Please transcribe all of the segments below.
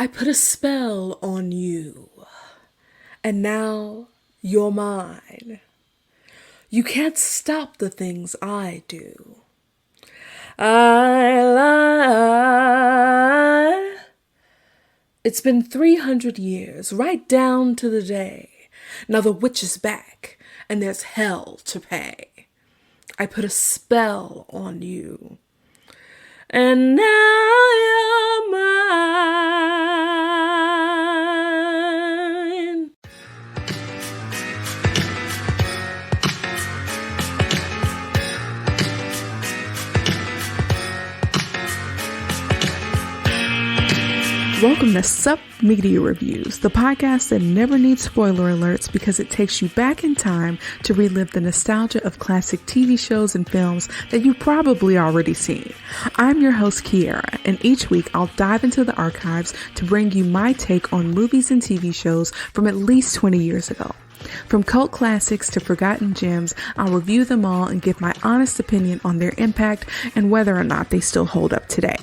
I put a spell on you, and now you're mine. You can't stop the things I do. I lie. It's been 300 years, right down to the day. Now the witch is back, and there's hell to pay. I put a spell on you, and now you're mine. Welcome to Sup Media Reviews, the podcast that never needs spoiler alerts because it takes you back in time to relive the nostalgia of classic TV shows and films that you've probably already seen. I'm your host, Kiara, and each week I'll dive into the archives to bring you my take on movies and TV shows from at least 20 years ago. From cult classics to forgotten gems, I'll review them all and give my honest opinion on their impact and whether or not they still hold up today.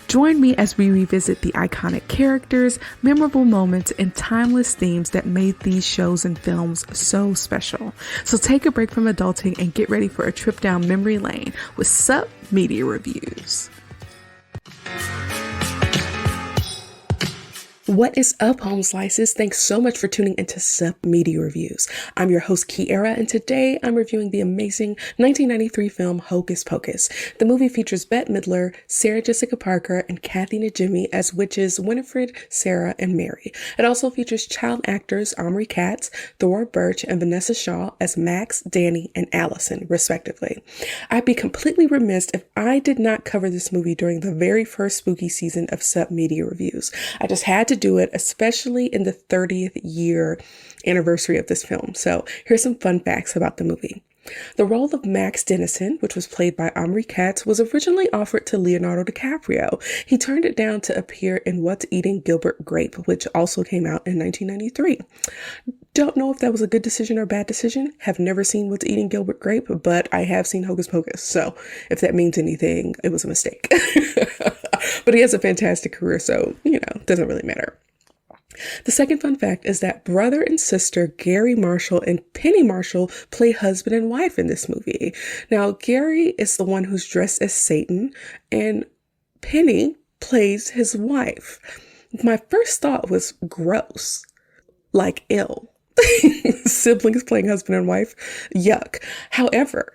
Join me as we revisit the iconic characters, memorable moments, and timeless themes that made these shows and films so special. So take a break from adulting and get ready for a trip down memory lane with Sup Media Reviews. What is up, home slices? Thanks so much for tuning into Sup Media Reviews. I'm your host, Kiara, and today I'm reviewing the amazing 1993 film Hocus Pocus. The movie features Bette Midler, Sarah Jessica Parker, and Kathy Najimy as witches Winnifred, Sarah, and Mary. It also features child actors Omri Katz, Thora Birch, and Vanessa Shaw as Max, Danny, and Allison, respectively. I'd be completely remiss if I did not cover this movie during the very first spooky season of Sup Media Reviews. I just had to do it, especially in the 30th year anniversary of this film. So here's some fun facts about the movie. The role of Max Dennison, which was played by Omri Katz, was originally offered to Leonardo DiCaprio. He turned it down to appear in What's Eating Gilbert Grape, which also came out in 1993. Don't know if that was a good decision or a bad decision. Have never seen What's Eating Gilbert Grape, but I have seen Hocus Pocus. So if that means anything, it was a mistake. But he has a fantastic career, so, it doesn't really matter. The second fun fact is that brother and sister Gary Marshall and Penny Marshall play husband and wife in this movie. Now, Gary is the one who's dressed as Satan, and Penny plays his wife. My first thought was gross, like ill. Siblings playing husband and wife, yuck. However,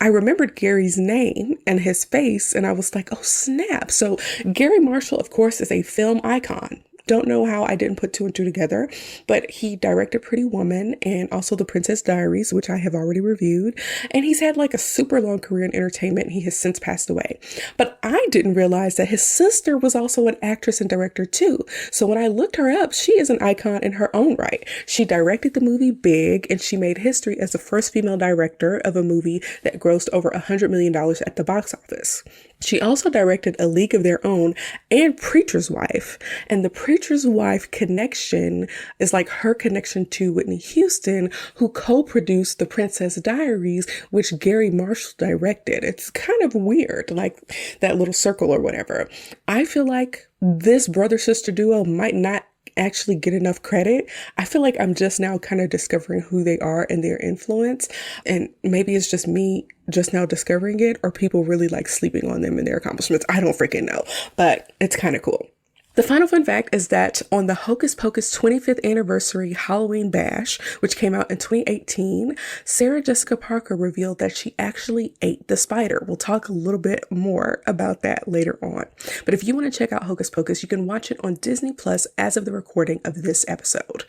I remembered Gary's name and his face, and I was like, oh, snap. So Gary Marshall, of course, is a film icon. Don't know how I didn't put two and two together, but he directed Pretty Woman and also The Princess Diaries, which I have already reviewed. And he's had like a super long career in entertainment, and he has since passed away. But I didn't realize that his sister was also an actress and director too. So when I looked her up, she is an icon in her own right. She directed the movie Big, and she made history as the first female director of a movie that grossed over $100 million at the box office. She also directed A League of Their Own and Preacher's Wife. And the Preacher's Wife connection is like her connection to Whitney Houston, who co-produced The Princess Diaries, which Gary Marshall directed. It's kind of weird, like that little circle or whatever. I feel like this brother-sister duo might not actually get enough credit. I feel like I'm just now kind of discovering who they are and their influence. And maybe it's just me just now discovering it, or people really like sleeping on them and their accomplishments. I don't freaking know, but it's kind of cool. The final fun fact is that on the Hocus Pocus 25th anniversary Halloween bash, which came out in 2018, Sarah Jessica Parker revealed that she actually ate the spider. We'll talk a little bit more about that later on. But if you want to check out Hocus Pocus, you can watch it on Disney Plus as of the recording of this episode.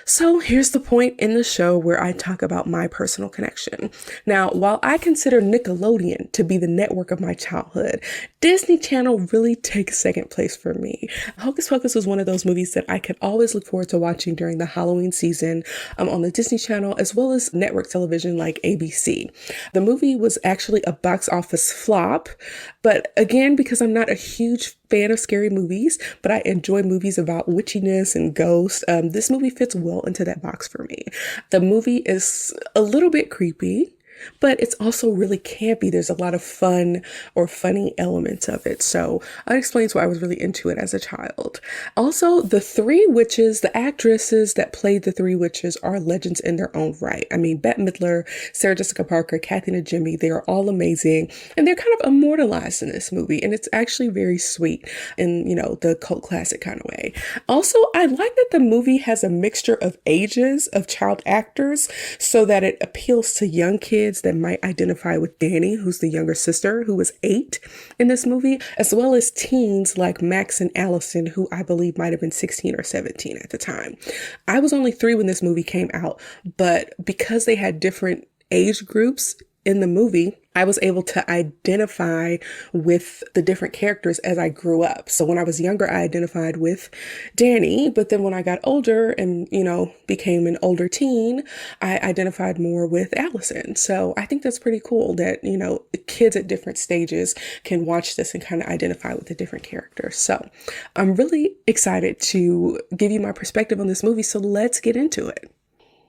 So here's the point in the show where I talk about my personal connection. Now, while I consider Nickelodeon to be the network of my childhood, Disney Channel really takes second place for me. Hocus Pocus was one of those movies that I could always look forward to watching during the Halloween season on the Disney Channel, as well as network television like ABC. The movie was actually a box office flop, but again, because I'm not a huge fan of scary movies, but I enjoy movies about witchiness and ghosts, this movie fits well into that box for me. The movie is a little bit creepy. but it's also really campy. There's a lot of fun or funny elements of it. So that explains why I was really into it as a child. Also, the three witches, the actresses that played the three witches are legends in their own right. I mean, Bette Midler, Sarah Jessica Parker, Kathy Najimy, they are all amazing. And they're kind of immortalized in this movie. And it's actually very sweet in, the cult classic kind of way. Also, I like that the movie has a mixture of ages of child actors so that it appeals to young kids that might identify with Danny, who's the younger sister, who was 8 in this movie, as well as teens like Max and Allison, who I believe might have been 16 or 17 at the time. I was only 3 when this movie came out, but because they had different age groups in the movie, I was able to identify with the different characters as I grew up. So when I was younger, I identified with Danny, but then when I got older and, became an older teen, I identified more with Allison. So I think that's pretty cool that, kids at different stages can watch this and kind of identify with the different characters. So I'm really excited to give you my perspective on this movie. So let's get into it.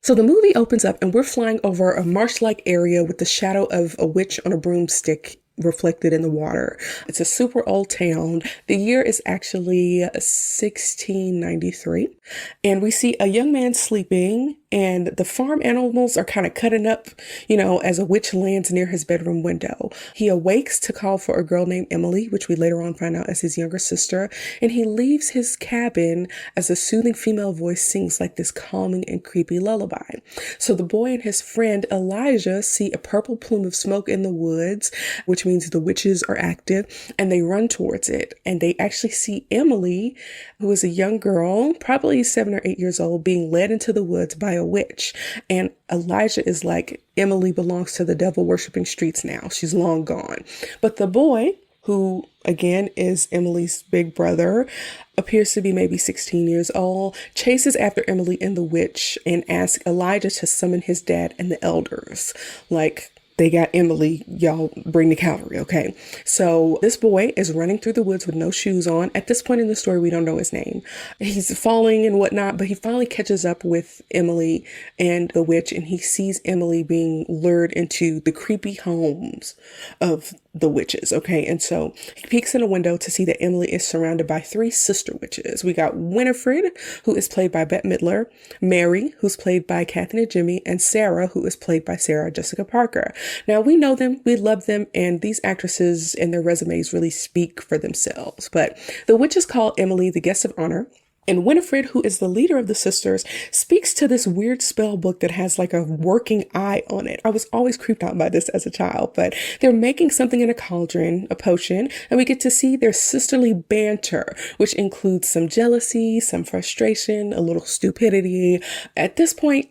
So the movie opens up and we're flying over a marsh-like area with the shadow of a witch on a broomstick reflected in the water. It's a super old town. The year is actually 1693. And we see a young man sleeping and the farm animals are kind of cutting up, as a witch lands near his bedroom window. He awakes to call for a girl named Emily, which we later on find out as his younger sister. And he leaves his cabin as a soothing female voice sings like this calming and creepy lullaby. So the boy and his friend Elijah see a purple plume of smoke in the woods, which means the witches are active, and they run towards it. And they actually see Emily, who is a young girl, probably 7 or 8 years old, being led into the woods by a witch. And Elijah is like, Emily belongs to the devil worshiping streets now. She's long gone. But the boy, who again is Emily's big brother, appears to be maybe 16 years old, chases after Emily and the witch and asks Elijah to summon his dad and the elders. Like, they got Emily, y'all bring the cavalry, okay? So this boy is running through the woods with no shoes on. At this point in the story, we don't know his name. He's falling and whatnot, but he finally catches up with Emily and the witch, and he sees Emily being lured into the creepy homes of the witches, okay? And so he peeks in a window to see that Emily is surrounded by 3 sister witches. We got Winnifred, who is played by Bette Midler, Mary, who's played by Kathy Najimy, and Sarah, who is played by Sarah Jessica Parker. Now, we know them, we love them, and these actresses and their resumes really speak for themselves. But the witches call Emily the guest of honor. And Winnifred, who is the leader of the sisters, speaks to this weird spell book that has like a working eye on it. I was always creeped out by this as a child, but they're making something in a cauldron, a potion, and we get to see their sisterly banter, which includes some jealousy, some frustration, a little stupidity. At this point,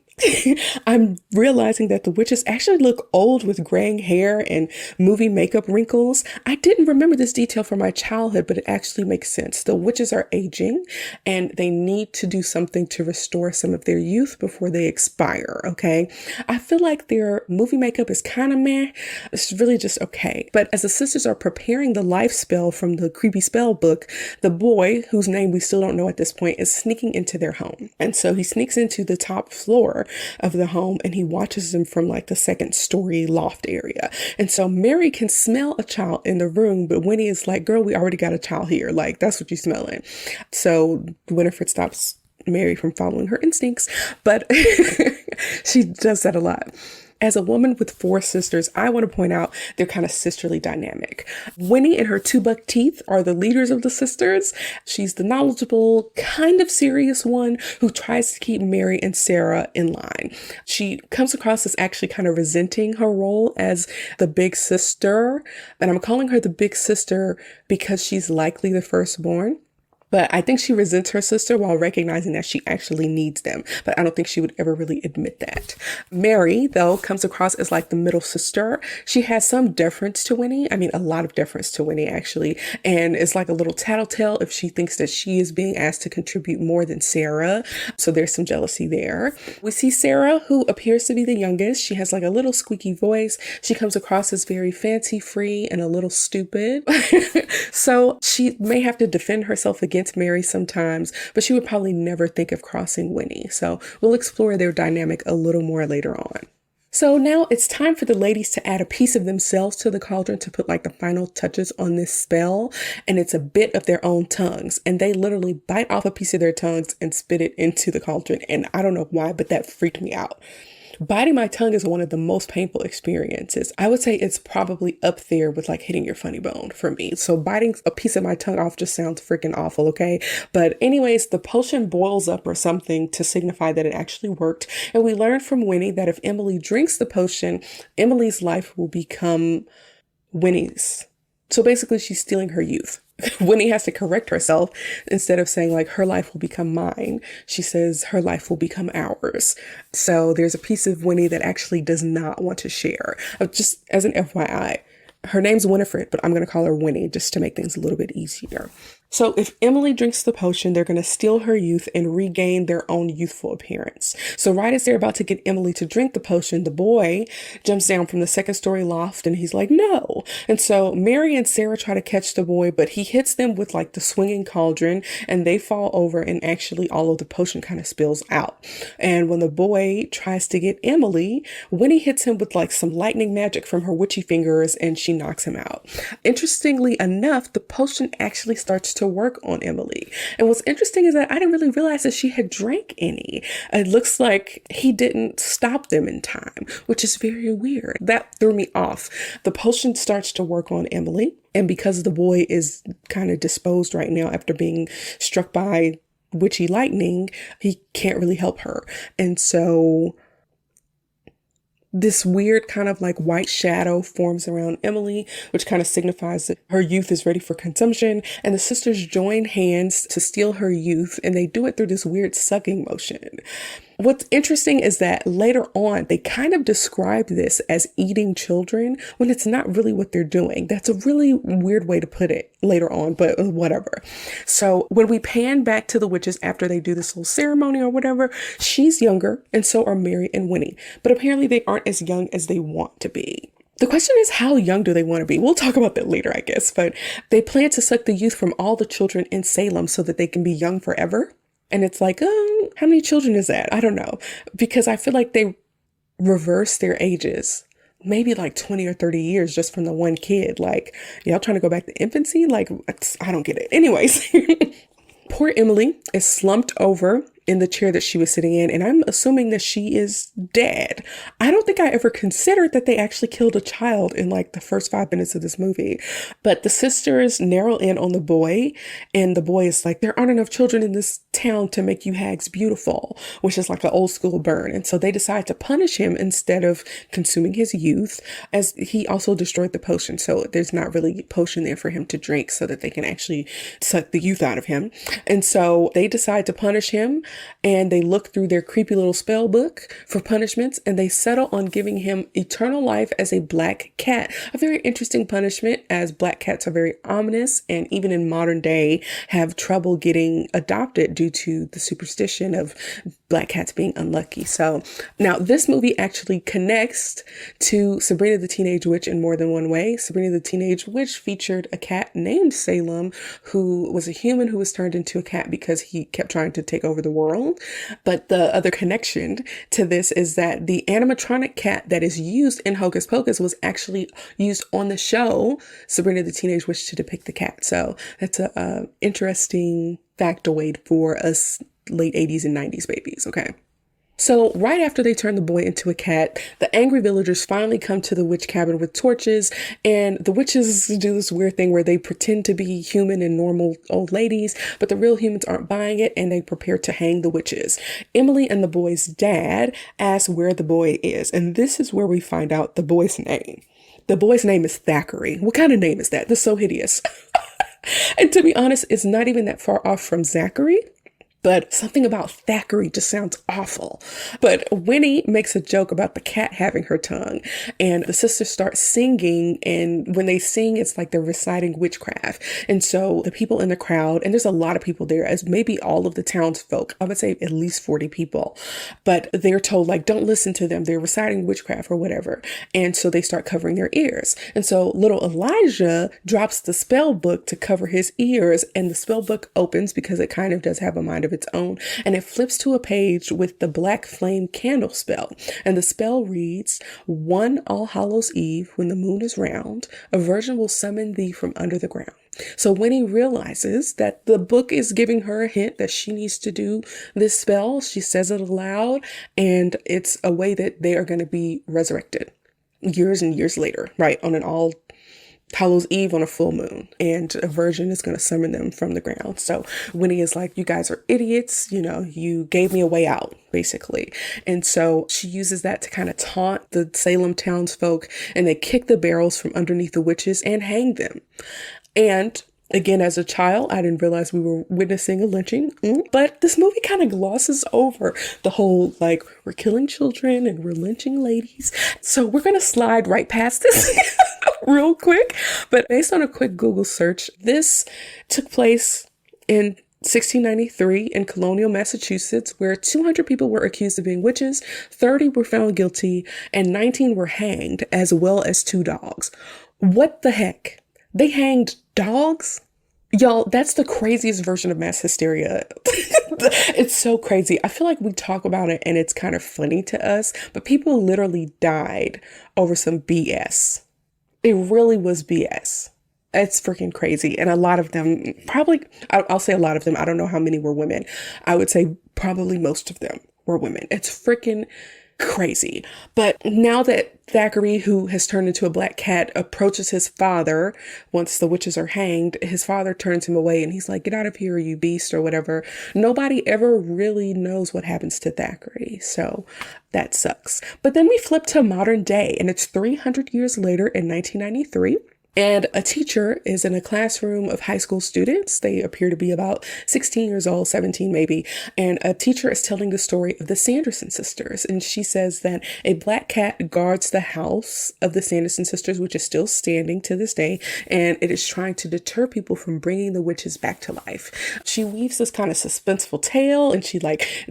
I'm realizing that the witches actually look old with graying hair and movie makeup wrinkles. I didn't remember this detail from my childhood, but it actually makes sense. The witches are aging and they need to do something to restore some of their youth before they expire, okay? I feel like their movie makeup is kind of meh. It's really just okay. But as the sisters are preparing the life spell from the creepy spell book, the boy, whose name we still don't know at this point, is sneaking into their home. And so he sneaks into the top floor of the home and he watches them from like the 2nd story loft area. And so Mary can smell a child in the room, but Winnie is like, girl, we already got a child here. Like, that's what you're smelling. So Winnifred stops Mary from following her instincts, but she does that a lot. As a woman with 4 sisters, I want to point out their kind of sisterly dynamic. Winnie and her 2 buck teeth are the leaders of the sisters. She's the knowledgeable, kind of serious one who tries to keep Mary and Sarah in line. She comes across as actually kind of resenting her role as the big sister. And I'm calling her the big sister because she's likely the firstborn. But I think she resents her sister while recognizing that she actually needs them. But I don't think she would ever really admit that. Mary, though, comes across as like the middle sister. She has some deference to Winnie. I mean, a lot of deference to Winnie, actually. And it's like a little tattletale if she thinks that she is being asked to contribute more than Sarah. So there's some jealousy there. We see Sarah, who appears to be the youngest. She has like a little squeaky voice. She comes across as very fancy-free and a little stupid. So she may have to defend herself against Mary sometimes, but she would probably never think of crossing Winnie. So we'll explore their dynamic a little more later on. So now it's time for the ladies to add a piece of themselves to the cauldron to put like the final touches on this spell. And it's a bit of their own tongues. And they literally bite off a piece of their tongues and spit it into the cauldron. And I don't know why, but that freaked me out. Biting my tongue is one of the most painful experiences. I would say it's probably up there with like hitting your funny bone for me. So biting a piece of my tongue off just sounds freaking awful, okay? But anyways, the potion boils up or something to signify that it actually worked. And we learned from Winnie that if Emily drinks the potion, Emily's life will become Winnie's. So basically she's stealing her youth. Winnie has to correct herself. Instead of saying like her life will become mine, she says her life will become ours. So there's a piece of Winnie that actually does not want to share. Just as an FYI, her name's Winnifred, but I'm going to call her Winnie just to make things a little bit easier. So if Emily drinks the potion, they're going to steal her youth and regain their own youthful appearance. So right as they're about to get Emily to drink the potion, the boy jumps down from the second story loft and he's like, no. And so Mary and Sarah try to catch the boy, but he hits them with like the swinging cauldron and they fall over and actually all of the potion kind of spills out. And when the boy tries to get Emily, Winnie hits him with like some lightning magic from her witchy fingers and she knocks him out. Interestingly enough, the potion actually starts to work on Emily. And what's interesting is that I didn't really realize that she had drank any. It looks like he didn't stop them in time, which is very weird. That threw me off. The potion starts to work on Emily. And because the boy is kind of disposed right now after being struck by witchy lightning, he can't really help her. And so this weird kind of like white shadow forms around Emily, which kind of signifies that her youth is ready for consumption. And the sisters join hands to steal her youth, and they do it through this weird sucking motion. What's interesting is that later on, they kind of describe this as eating children when it's not really what they're doing. That's a really weird way to put it later on, but whatever. So when we pan back to the witches after they do this little ceremony or whatever, she's younger and so are Mary and Winnie. But apparently they aren't as young as they want to be. The question is, how young do they want to be? We'll talk about that later, I guess. But they plan to suck the youth from all the children in Salem so that they can be young forever. And it's like, how many children is that? I don't know. Because I feel like they reverse their ages. Maybe like 20 or 30 years just from the one kid. Like, y'all trying to go back to infancy? Like, I don't get it. Anyways, poor Emily is slumped over in the chair that she was sitting in, and I'm assuming that she is dead. I don't think I ever considered that they actually killed a child in like the first 5 minutes of this movie. But the sisters narrow in on the boy, and the boy is like, there aren't enough children in this town to make you hags beautiful, which is like an old school burn. And so they decide to punish him instead of consuming his youth, as he also destroyed the potion. So there's not really potion there for him to drink so that they can actually suck the youth out of him. And so they decide to punish him. And they look through their creepy little spell book for punishments, and they settle on giving him eternal life as a black cat. A very interesting punishment, as black cats are very ominous and even in modern day have trouble getting adopted due to the superstition of black cats being unlucky. So now this movie actually connects to Sabrina the Teenage Witch in more than one way. Sabrina the Teenage Witch featured a cat named Salem, who was a human who was turned into a cat because he kept trying to take over the world. But the other connection to this is that the animatronic cat that is used in Hocus Pocus was actually used on the show Sabrina the Teenage Witch to depict the cat. So that's a interesting factoid for us late 80s and 90s babies. Okay. So right after they turn the boy into a cat, the angry villagers finally come to the witch cabin with torches, and the witches do this weird thing where they pretend to be human and normal old ladies, but the real humans aren't buying it, and they prepare to hang the witches. Emily and the boy's dad ask where the boy is, and this is where we find out the boy's name. The boy's name is Thackeray. What kind of name is that? That's so hideous. And to be honest, it's not even that far off from Zachary. But something about Thackeray just sounds awful. But Winnie makes a joke about the cat having her tongue, and the sisters start singing. And when they sing, it's like they're reciting witchcraft. And so the people in the crowd, and there's a lot of people there, as maybe all of the townsfolk, I would say at least 40 people, but they're told like, don't listen to them. They're reciting witchcraft or whatever. And so they start covering their ears. And so little Elijah drops the spell book to cover his ears, and the spell book opens because it kind of does have a mind of of its own, and it flips to a page with the black flame candle spell. And the spell reads, "One All Hallows Eve, when the moon is round, a virgin will summon thee from under the ground." So Winnie realizes that the book is giving her a hint that she needs to do this spell. She says it aloud, and it's a way that they are going to be resurrected years and years later, right? On an All Hallows Eve on a full moon, and a virgin is going to summon them from the ground. So Winnie is like, "You guys are idiots. You gave me a way out," basically. And so she uses that to kind of taunt the Salem townsfolk, and they kick the barrels from underneath the witches and hang them. And again, as a child, I didn't realize we were witnessing a lynching, but this movie kind of glosses over the whole, like, we're killing children and we're lynching ladies. So we're going to slide right past this real quick. But based on a quick Google search, this took place in 1693 in colonial Massachusetts, where 200 people were accused of being witches, 30 were found guilty, and 19 were hanged, as well as 2 dogs. What the heck? They hanged dogs? Y'all, that's the craziest version of mass hysteria. It's so crazy. I feel like we talk about it and it's kind of funny to us, but people literally died over some BS. It really was BS. It's freaking crazy. And a lot of them, probably, I'll say a lot of them, I don't know how many were women. I would say probably most of them were women. It's freaking crazy. But now that Thackeray, who has turned into a black cat, approaches his father once the witches are hanged, his father turns him away and he's like, "Get out of here, you beast," or whatever. Nobody ever really knows what happens to Thackeray. So that sucks. But then we flip to modern day, and it's 300 years later in 1993. And a teacher is in a classroom of high school students. They appear to be about 16 years old, 17 maybe. And a teacher is telling the story of the Sanderson sisters. And she says that a black cat guards the house of the Sanderson sisters, which is still standing to this day. And it is trying to deter people from bringing the witches back to life. She weaves this kind of suspenseful tale, and she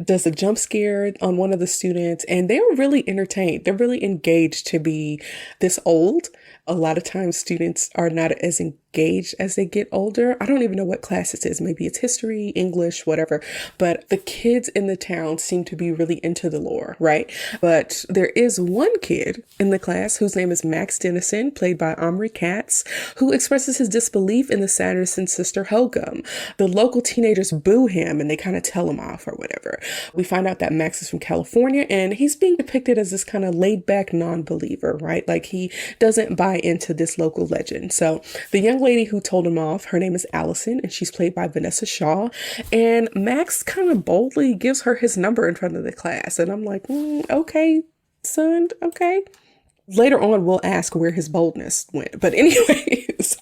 does a jump scare on one of the students. And they're really entertained. They're really engaged to be this old. A lot of times students are not as engaged as they get older. I don't even know what class it is. Maybe it's history, English, whatever. But the kids in the town seem to be really into the lore, right? But there is one kid in the class whose name is Max Dennison, played by Omri Katz, who expresses his disbelief in the Sanderson sister Hokum. The local teenagers boo him and they kind of tell him off or whatever. We find out that Max is from California, and he's being depicted as this kind of laid back non-believer, right? Like, he doesn't buy into this local legend. So the young lady who told him off, her name is Allison, and she's played by Vanessa Shaw. And Max kind of boldly gives her his number in front of the class. And I'm like, okay, son, okay. Later on, we'll ask where his boldness went. But anyways,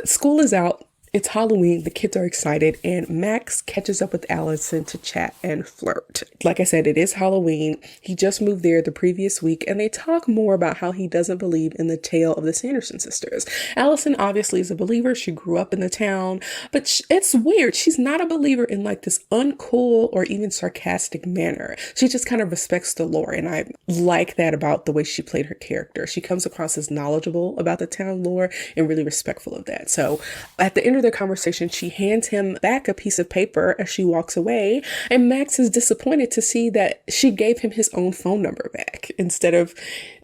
school is out. It's Halloween, the kids are excited, and Max catches up with Allison to chat and flirt. Like I said, it is Halloween. He just moved there the previous week, and they talk more about how he doesn't believe in the tale of the Sanderson sisters. Allison obviously is a believer. She grew up in the town, but it's weird. She's not a believer in like this uncool or even sarcastic manner. She just kind of respects the lore, and I like that about the way she played her character. She comes across as knowledgeable about the town lore and really respectful of that. So at the end of their conversation, she hands him back a piece of paper as she walks away, and Max is disappointed to see that she gave him his own phone number back instead of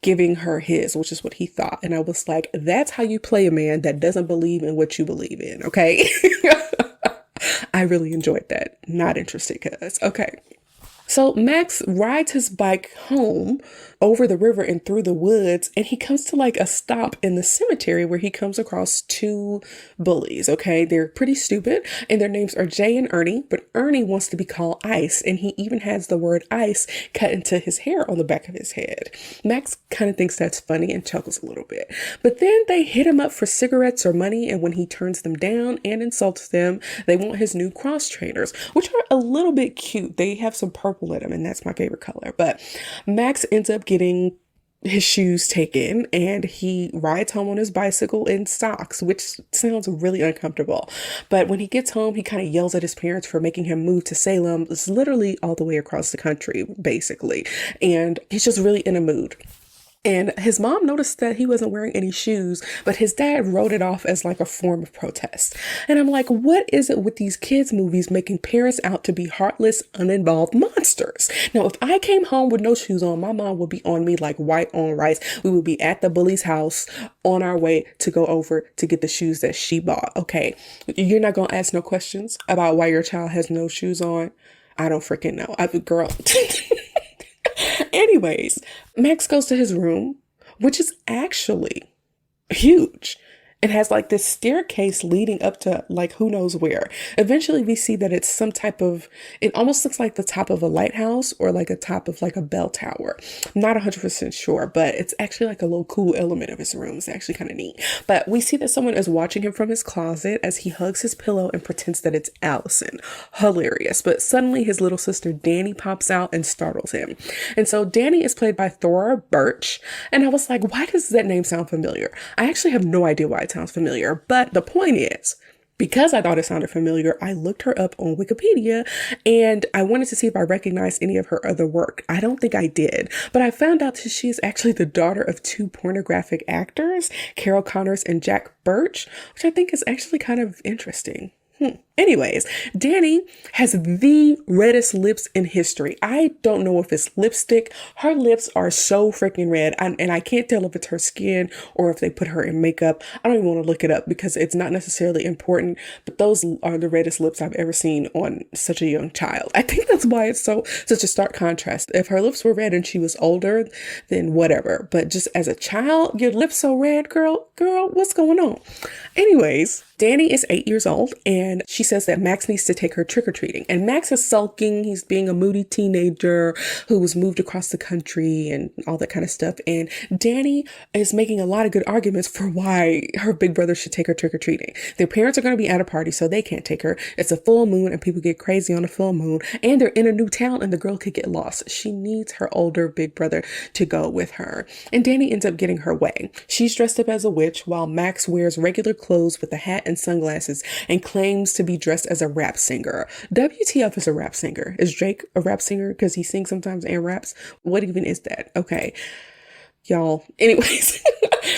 giving her his, which is what he thought. And I was like, that's how you play a man that doesn't believe in what you believe in, okay? I really enjoyed that. Not interested, cuz. Okay. So Max rides his bike home over the river and through the woods, and he comes to like a stop in the cemetery where he comes across 2 bullies, okay? They're pretty stupid, and their names are Jay and Ernie, but Ernie wants to be called Ice, and he even has the word ice cut into his hair on the back of his head. Max kind of thinks that's funny and chuckles a little bit. But then they hit him up for cigarettes or money, and when he turns them down and insults them, they want his new cross trainers, which are a little bit cute. They have some purple in them, and that's my favorite color. But Max ends up getting his shoes taken, and he rides home on his bicycle in socks, which sounds really uncomfortable. But when he gets home, he kind of yells at his parents for making him move to Salem. It's literally all the way across the country, basically. And he's just really in a mood. And his mom noticed that he wasn't wearing any shoes, but his dad wrote it off as like a form of protest. And I'm like, what is it with these kids' movies making parents out to be heartless, uninvolved monsters? Now, if I came home with no shoes on, my mom would be on me like white on rice. We would be at the bully's house on our way to go over to get the shoes that she bought. Okay, you're not going to ask no questions about why your child has no shoes on? I don't freaking know. Girl. Anyways, Max goes to his room, which is actually huge. It has like this staircase leading up to like who knows where. Eventually we see that it's some type of, it almost looks like the top of a lighthouse or like a top of like a bell tower. I'm not 100% sure, but it's actually like a little cool element of his room. It's actually kind of neat. But we see that someone is watching him from his closet as he hugs his pillow and pretends that it's Allison. Hilarious. But suddenly his little sister Danny pops out and startles him. And so Danny is played by Thora Birch. And I was like, why does that name sound familiar? I actually have no idea why it sounds familiar, but the point is, because I thought it sounded familiar, I looked her up on Wikipedia and I wanted to see if I recognized any of her other work. I don't think I did, but I found out that she is actually the daughter of two pornographic actors, Carol Connors and Jack Birch, which I think is actually kind of interesting. Anyways, Danny has the reddest lips in history. I don't know if it's lipstick. Her lips are so freaking red. And I can't tell if it's her skin or if they put her in makeup. I don't even want to look it up because it's not necessarily important. But those are the reddest lips I've ever seen on such a young child. I think that's why it's such a stark contrast. If her lips were red and she was older, then whatever. But just as a child, your lips so red, girl, what's going on? Anyways, Danny is 8 years old and she says that Max needs to take her trick-or-treating. And Max is sulking. He's being a moody teenager who was moved across the country and all that kind of stuff. And Danny is making a lot of good arguments for why her big brother should take her trick-or-treating. Their parents are going to be at a party, so they can't take her. It's a full moon and people get crazy on a full moon. And they're in a new town and the girl could get lost. She needs her older big brother to go with her. And Danny ends up getting her way. She's dressed up as a witch while Max wears regular clothes with a hat and sunglasses and claims to be dressed as a rap singer. WTF is a rap singer? Is Drake a rap singer because he sings sometimes and raps? What even is that? Okay, y'all. Anyways,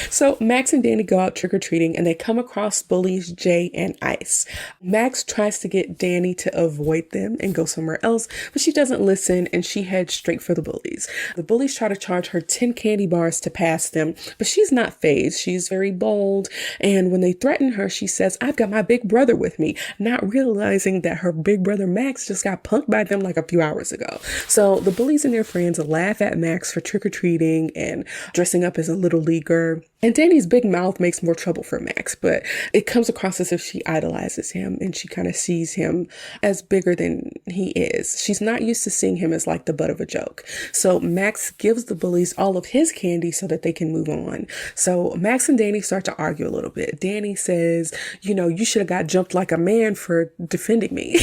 so Max and Danny go out trick-or-treating and they come across bullies Jay and Ice. Max tries to get Danny to avoid them and go somewhere else, but she doesn't listen and she heads straight for the bullies. The bullies try to charge her 10 candy bars to pass them, but she's not fazed. She's very bold. And when they threaten her, she says, "I've got my big brother with me," not realizing that her big brother Max just got punked by them like a few hours ago. So the bullies and their friends laugh at Max for trick-or-treating and dressing up as a little leaguer. And Danny's big mouth makes more trouble for Max, but it comes across as if she idolizes him and she kind of sees him as bigger than he is. She's not used to seeing him as like the butt of a joke. So Max gives the bullies all of his candy so that they can move on. So Max and Danny start to argue a little bit. Danny says, you should have got jumped like a man for defending me,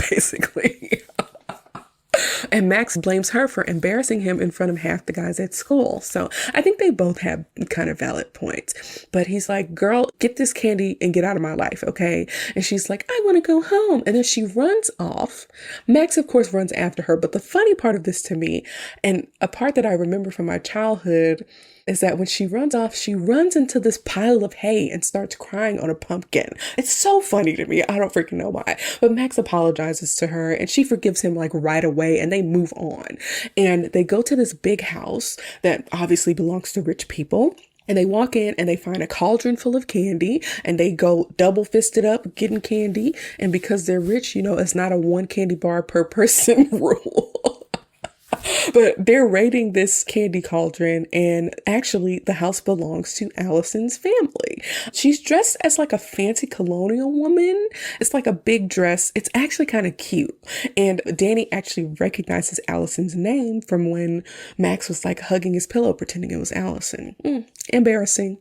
basically. And Max blames her for embarrassing him in front of half the guys at school. So I think they both have kind of valid points. But he's like, "Girl, get this candy and get out of my life, okay?" And she's like, "I want to go home." And then she runs off. Max, of course, runs after her. But the funny part of this to me, and a part that I remember from my childhood, is that when she runs off, she runs into this pile of hay and starts crying on a pumpkin. It's so funny to me. I don't freaking know why. But Max apologizes to her and she forgives him like right away and they move on. And they go to this big house that obviously belongs to rich people. And they walk in and they find a cauldron full of candy and they go double fisted up getting candy. And because they're rich, it's not a one candy bar per person rule. But they're raiding this candy cauldron and actually the house belongs to Allison's family. She's dressed as like a fancy colonial woman. It's like a big dress. It's actually kind of cute. And Danny actually recognizes Allison's name from when Max was like hugging his pillow pretending it was Allison. Embarrassing.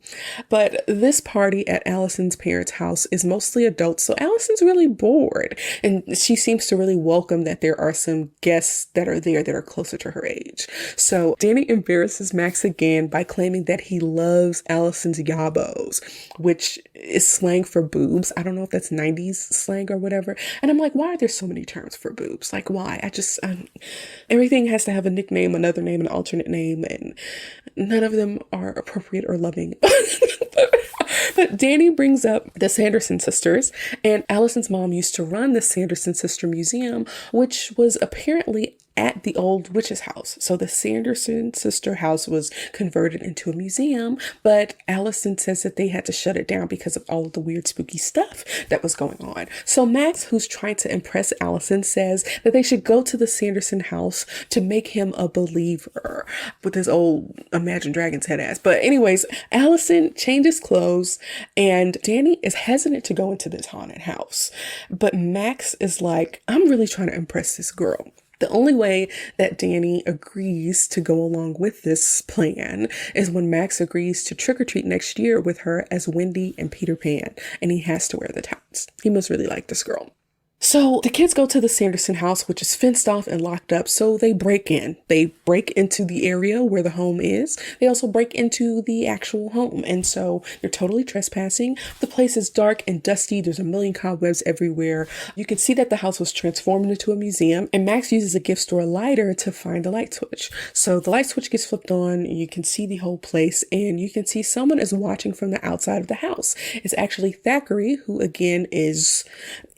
But this party at Allison's parents' house is mostly adults, so Allison's really bored. And she seems to really welcome that there are some guests that are there that are closer to her age. So Danny embarrasses Max again by claiming that he loves Allison's yabos, which is slang for boobs. I don't know if that's 90s slang or whatever. And I'm like, why are there so many terms for boobs? Like, why? Everything has to have a nickname, another name, an alternate name, and none of them are appropriate or loving. But Danny brings up the Sanderson sisters, and Allison's mom used to run the Sanderson Sister Museum, which was apparently at the old witch's house. So the Sanderson sister house was converted into a museum, but Allison says that they had to shut it down because of all of the weird spooky stuff that was going on. So Max, who's trying to impress Allison, says that they should go to the Sanderson house to make him a believer with his old Imagine Dragons head ass. But anyways, Allison changes clothes and Danny is hesitant to go into this haunted house. But Max is like, I'm really trying to impress this girl. The only way that Danny agrees to go along with this plan is when Max agrees to trick or treat next year with her as Wendy and Peter Pan, and he has to wear the tights. He must really like this girl. So the kids go to the Sanderson house, which is fenced off and locked up. So they break in. They break into the area where the home is. They also break into the actual home. And so they're totally trespassing. The place is dark and dusty. There's a million cobwebs everywhere. You can see that the house was transformed into a museum. And Max uses a gift store lighter to find the light switch. So the light switch gets flipped on. And you can see the whole place. And you can see someone is watching from the outside of the house. It's actually Thackeray, who again is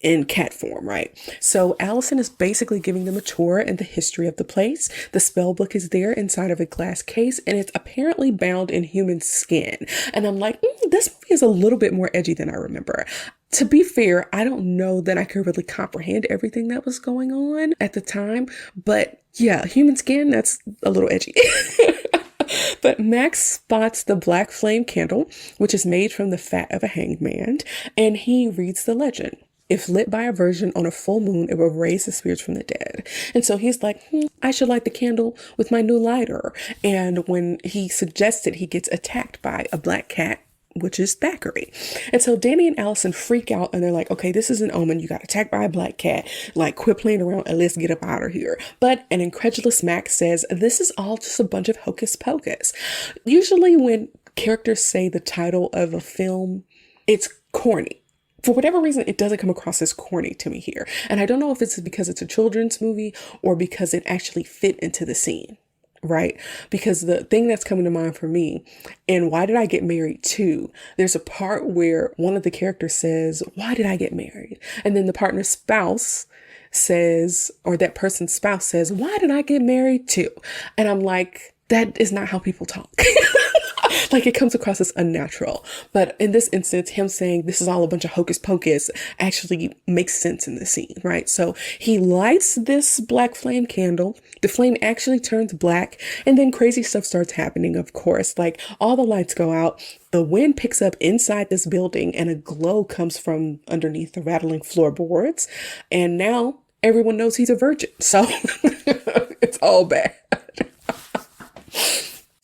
in cat form, right? So Allison is basically giving them a tour in the history of the place. The spell book is there inside of a glass case, and it's apparently bound in human skin. And I'm like, this movie is a little bit more edgy than I remember. To be fair, I don't know that I could really comprehend everything that was going on at the time, but yeah, human skin, that's a little edgy. But Max spots the black flame candle, which is made from the fat of a hanged man, and he reads the legend. If lit by a virgin on a full moon, it will raise the spirits from the dead. And so he's like, I should light the candle with my new lighter. And when he suggests it, he gets attacked by a black cat, which is Thackeray. And so Danny and Allison freak out and they're like, okay, this is an omen. You got attacked by a black cat. Like, quit playing around and let's get up out of here. But an incredulous Max says, this is all just a bunch of hocus pocus. Usually when characters say the title of a film, it's corny. For whatever reason, it doesn't come across as corny to me here. And I don't know if it's because it's a children's movie or because it actually fit into the scene, right? Because the thing that's coming to mind for me, and Why Did I Get Married Too? There's a part where one of the characters says, why did I get married? And then the partner's spouse says, or that person's spouse says, why did I get married too? And I'm like, that is not how people talk. Like, it comes across as unnatural. But in this instance, him saying this is all a bunch of hocus pocus actually makes sense in the scene, right? So he lights this black flame candle. The flame actually turns black, and then crazy stuff starts happening, of course. Like, all the lights go out. The wind picks up inside this building, and a glow comes from underneath the rattling floorboards. And now everyone knows he's a virgin. So it's all bad.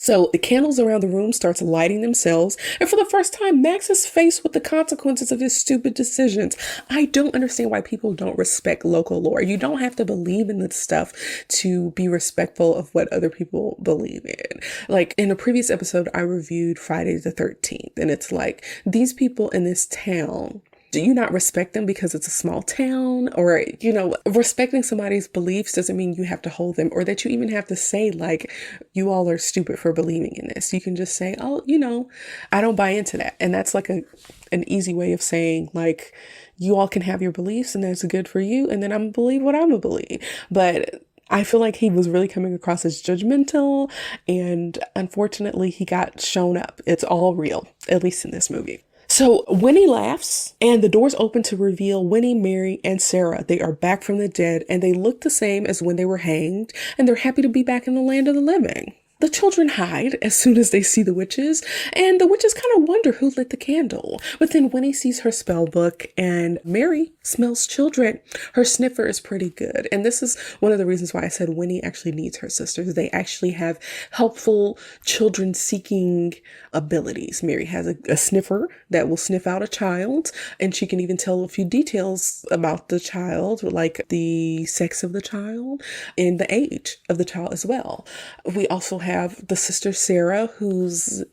So the candles around the room starts lighting themselves. And for the first time, Max is faced with the consequences of his stupid decisions. I don't understand why people don't respect local lore. You don't have to believe in this stuff to be respectful of what other people believe in. Like, in a previous episode, I reviewed Friday the 13th. And it's like, these people in this town, do you not respect them because it's a small town? Or, you know, respecting somebody's beliefs doesn't mean you have to hold them, or that you even have to say, like, you all are stupid for believing in this. You can just say, oh, you know, I don't buy into that. And that's like an easy way of saying, like, you all can have your beliefs and that's good for you. And then I'm gonna believe what I'm gonna believe. But I feel like he was really coming across as judgmental, and unfortunately he got shown up. It's all real, at least in this movie. So Winnie laughs and the doors open to reveal Winnie, Mary, and Sarah. They are back from the dead and they look the same as when they were hanged, and they're happy to be back in the land of the living. The children hide as soon as they see the witches, and the witches kind of wonder who lit the candle. But then Winnie sees her spell book, and Mary smells children. Her sniffer is pretty good. And this is one of the reasons why I said Winnie actually needs her sisters. They actually have helpful children-seeking abilities. Mary has a sniffer that will sniff out a child, and she can even tell a few details about the child, like the sex of the child and the age of the child as well. We also have the sister Sarah, whose,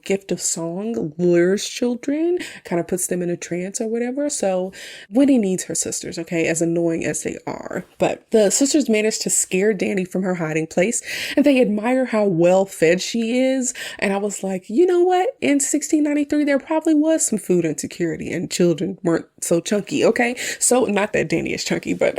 gift of song lures children, kind of puts them in a trance or whatever. So Winnie needs her sisters, okay, as annoying as they are. But the sisters manage to scare Danny from her hiding place, and they admire how well fed she is. And I was like, you know what? In 1693, there probably was some food insecurity and children weren't so chunky, okay? So not that Danny is chunky, but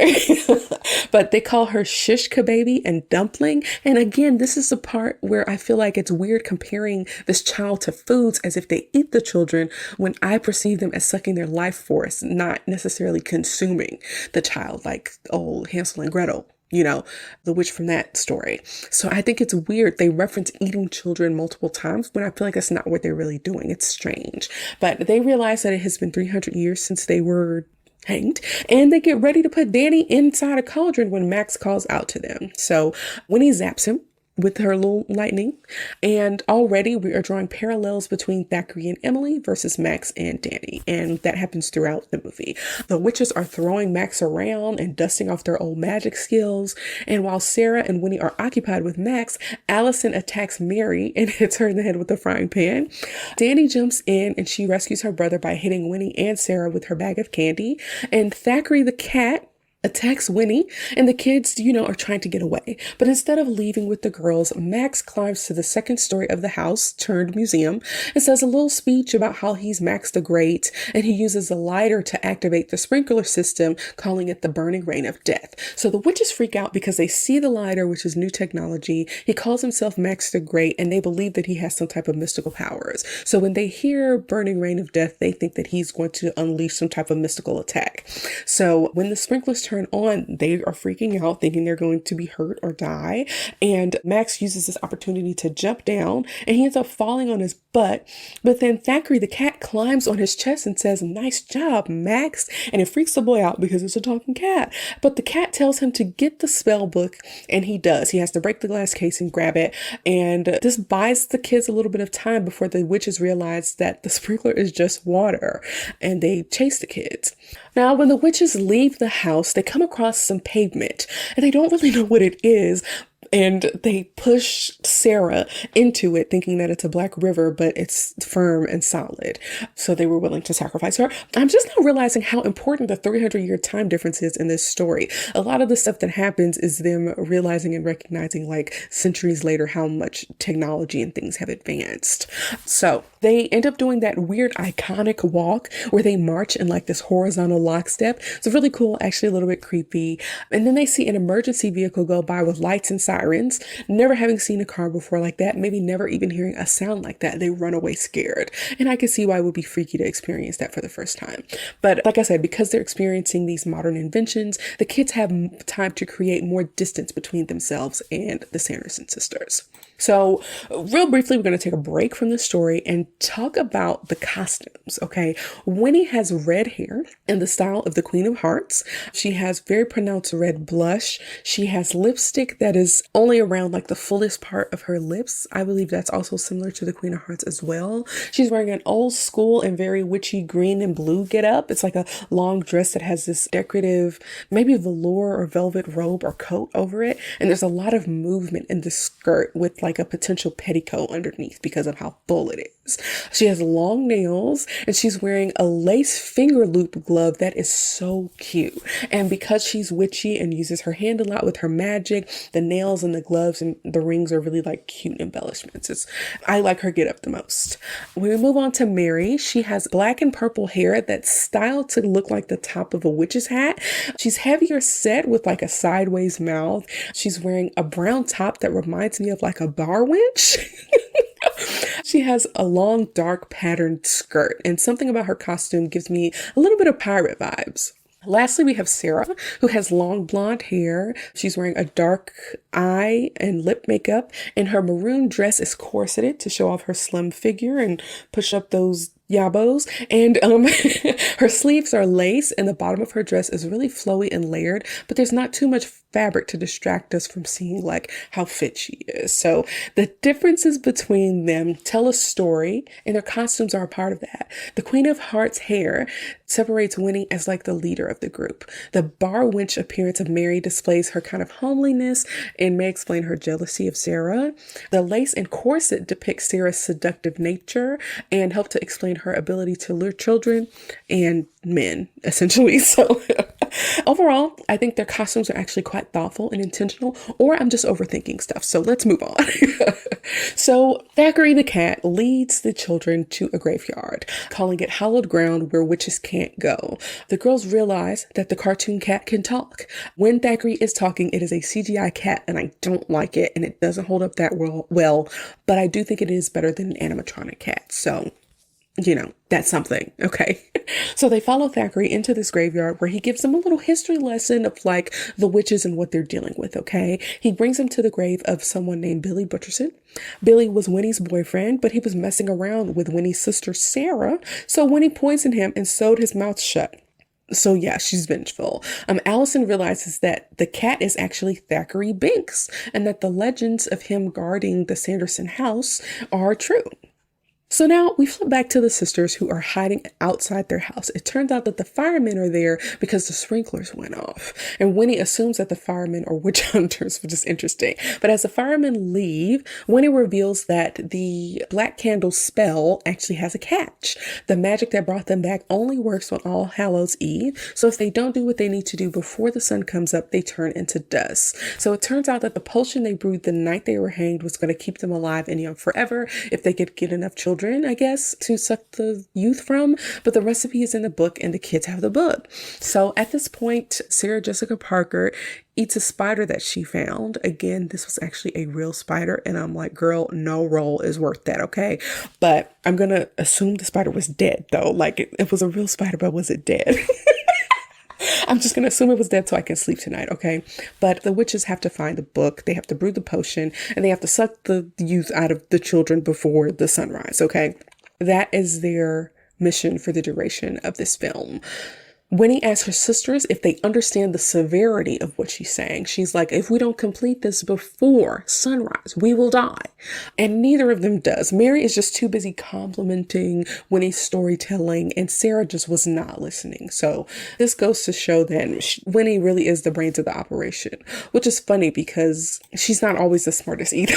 but they call her Shishka baby and dumpling. And again, this is the part where I feel like it's weird comparing this child to foods as if they eat the children, when I perceive them as sucking their life force, not necessarily consuming the child like old Hansel and Gretel, the witch from that story. So I think it's weird. They reference eating children multiple times when I feel like that's not what they're really doing. It's strange. But they realize that it has been 300 years since they were hanged, and they get ready to put Danny inside a cauldron when Max calls out to them. So Winnie zaps him with her little lightning, and already we are drawing parallels between Thackeray and Emily versus Max and Danny, and that happens throughout the movie. The witches are throwing Max around and dusting off their old magic skills, and while Sarah and Winnie are occupied with Max, Allison attacks Mary and hits her in the head with a frying pan. Danny jumps in and she rescues her brother by hitting Winnie and Sarah with her bag of candy, and Thackeray the cat attacks Winnie, and the kids, are trying to get away. But instead of leaving with the girls, Max climbs to the second story of the house turned museum and says a little speech about how he's Max the Great, and he uses a lighter to activate the sprinkler system, calling it the burning rain of death. So the witches freak out because they see the lighter, which is new technology. He calls himself Max the Great, and they believe that he has some type of mystical powers. So when they hear burning rain of death, they think that he's going to unleash some type of mystical attack. So when the sprinklers turn on, they are freaking out, thinking they're going to be hurt or die. And Max uses this opportunity to jump down, and he ends up falling on his butt. But then Thackeray the cat climbs on his chest and says, "Nice job, Max." And it freaks the boy out because it's a talking cat. But the cat tells him to get the spell book, and he does. He has to break the glass case and grab it. And this buys the kids a little bit of time before the witches realize that the sprinkler is just water, and they chase the kids. Now, when the witches leave the house, they come across some pavement, and they don't really know what it is. And they push Sarah into it, thinking that it's a black river, but it's firm and solid. So they were willing to sacrifice her. I'm just now realizing how important the 300-year time difference is in this story. A lot of the stuff that happens is them realizing and recognizing, like, centuries later, how much technology and things have advanced. So they end up doing that weird iconic walk where they march in like this horizontal lockstep. It's really cool, actually a little bit creepy. And then they see an emergency vehicle go by with lights and sirens. Never having seen a car before like that, maybe never even hearing a sound like that, they run away scared. And I can see why it would be freaky to experience that for the first time. But like I said, because they're experiencing these modern inventions, the kids have time to create more distance between themselves and the Sanderson sisters. So real briefly, we're going to take a break from the story and talk about the costumes, okay? Winnie has red hair in the style of the Queen of Hearts. She has very pronounced red blush. She has lipstick that is only around like the fullest part of her lips. I believe that's also similar to the Queen of Hearts as well. She's wearing an old school and very witchy green and blue getup. It's like a long dress that has this decorative, maybe velour or velvet robe or coat over it. And there's a lot of movement in the skirt with like a potential petticoat underneath because of how full it is. She has long nails, and she's wearing a lace finger loop glove that is so cute. And because she's witchy and uses her hand a lot with her magic, the nails and the gloves and the rings are really like cute embellishments. I like her get up the most. When we move on to Mary, she has black and purple hair that's styled to look like the top of a witch's hat. She's heavier set with like a sideways mouth. She's wearing a brown top that reminds me of like a bar winch. She has a long, dark patterned skirt, and something about her costume gives me a little bit of pirate vibes. Lastly, we have Sarah, who has long blonde hair. She's wearing a dark eye and lip makeup, and her maroon dress is corseted to show off her slim figure and push up those yabos. And her sleeves are lace, and the bottom of her dress is really flowy and layered, but there's not too much fabric to distract us from seeing like how fit she is. So the differences between them tell a story, and their costumes are a part of that. The Queen of Hearts hair separates Winnie as like the leader of the group. The bar wench appearance of Mary displays her kind of homeliness and may explain her jealousy of Sarah. The lace and corset depict Sarah's seductive nature and help to explain her ability to lure children and men, essentially. So overall, I think their costumes are actually quite thoughtful and intentional, or I'm just overthinking stuff. So let's move on. So Thackeray the cat leads the children to a graveyard, calling it hallowed ground where witches can't go. The girls realize that the cartoon cat can talk. When Thackeray is talking, it is a CGI cat, and I don't like it, and it doesn't hold up that well, but I do think it is better than an animatronic cat. So that's something. Okay. So they follow Thackeray into this graveyard where he gives them a little history lesson of like the witches and what they're dealing with. Okay. He brings them to the grave of someone named Billy Butcherson. Billy was Winnie's boyfriend, but he was messing around with Winnie's sister, Sarah. So Winnie poisoned him and sewed his mouth shut. So yeah, she's vengeful. Allison realizes that the cat is actually Thackeray Binks and that the legends of him guarding the Sanderson house are true. So now we flip back to the sisters who are hiding outside their house. It turns out that the firemen are there because the sprinklers went off. And Winnie assumes that the firemen are witch hunters, which is interesting. But as the firemen leave, Winnie reveals that the black candle spell actually has a catch. The magic that brought them back only works on All Hallows Eve. So if they don't do what they need to do before the sun comes up, they turn into dust. So it turns out that the potion they brewed the night they were hanged was going to keep them alive and young forever if they could get enough children, I guess, to suck the youth from. But the recipe is in the book and the kids have the book. So at this point, Sarah Jessica Parker eats a spider that she found. Again, this was actually a real spider. And I'm like, girl, no roll is worth that. Okay. But I'm going to assume the spider was dead though. Like it was a real spider, but was it dead? I'm just going to assume it was dead so I can sleep tonight, okay? But the witches have to find the book, they have to brew the potion, and they have to suck the youth out of the children before the sunrise, okay? That is their mission for the duration of this film. Winnie asks her sisters if they understand the severity of what she's saying. She's like, if we don't complete this before sunrise, we will die. And neither of them does. Mary is just too busy complimenting Winnie's storytelling, and Sarah just was not listening. So this goes to show that Winnie really is the brains of the operation, which is funny because she's not always the smartest either.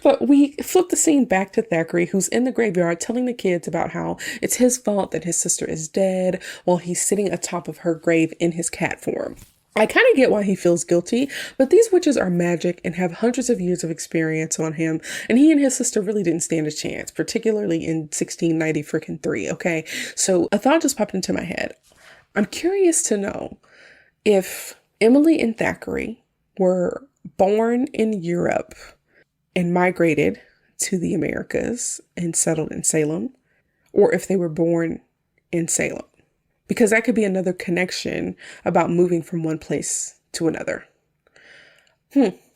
But we flip the scene back to Thackeray, who's in the graveyard telling the kids about how it's his fault that his sister is dead while he's sitting atop of her grave in his cat form. I kind of get why he feels guilty, but these witches are magic and have hundreds of years of experience on him, and he and his sister really didn't stand a chance, particularly in 1693, okay? So a thought just popped into my head. I'm curious to know if Emily and Thackeray were born in Europe and migrated to the Americas and settled in Salem, or if they were born in Salem, because that could be another connection about moving from one place to another.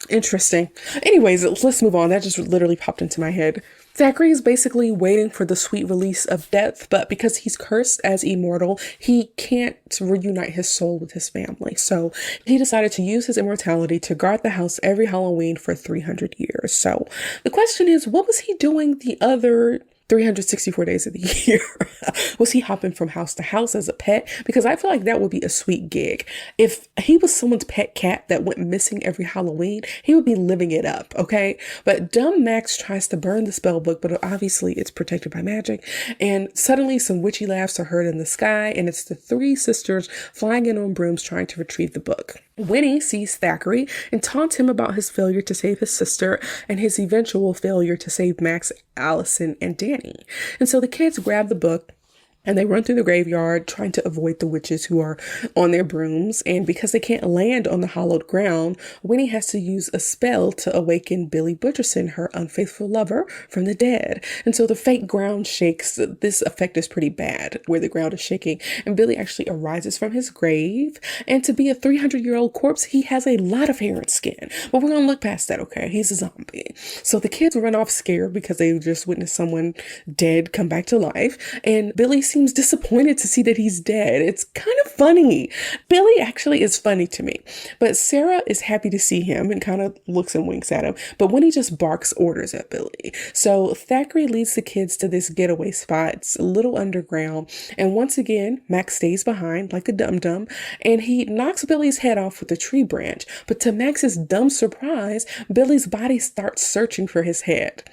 Interesting. Anyways, let's move on. That just literally popped into my head. Thackeray is basically waiting for the sweet release of death, but because he's cursed as immortal, he can't reunite his soul with his family. So he decided to use his immortality to guard the house every Halloween for 300 years. So the question is, what was he doing the other 364 days of the year? Was he hopping from house to house as a pet? Because I feel like that would be a sweet gig. If he was someone's pet cat that went missing every Halloween, he would be living it up, okay? But dumb Max tries to burn the spell book, but obviously it's protected by magic. And suddenly some witchy laughs are heard in the sky, and it's the three sisters flying in on brooms trying to retrieve the book. Winnie sees Thackeray and taunts him about his failure to save his sister and his eventual failure to save Max, Allison, and Danny. And so the kids grab the book and they run through the graveyard trying to avoid the witches who are on their brooms. And because they can't land on the hallowed ground, Winnie has to use a spell to awaken Billy Butcherson, her unfaithful lover, from the dead. And so the fake ground shakes. This effect is pretty bad where the ground is shaking. And Billy actually arises from his grave. And to be a 300-year-old corpse, he has a lot of hair and skin. But we're going to look past that, okay? He's a zombie. So the kids run off scared because they just witnessed someone dead come back to life. And Billy sees seems disappointed to see that he's dead. It's kind of funny. Billy actually is funny to me, but Sarah is happy to see him and kind of looks and winks at him, but Winnie just barks orders at Billy. So Thackeray leads the kids to this getaway spot. It's a little underground, and once again, Max stays behind like a dum-dum, and he knocks Billy's head off with a tree branch, but to Max's dumb surprise, Billy's body starts searching for his head.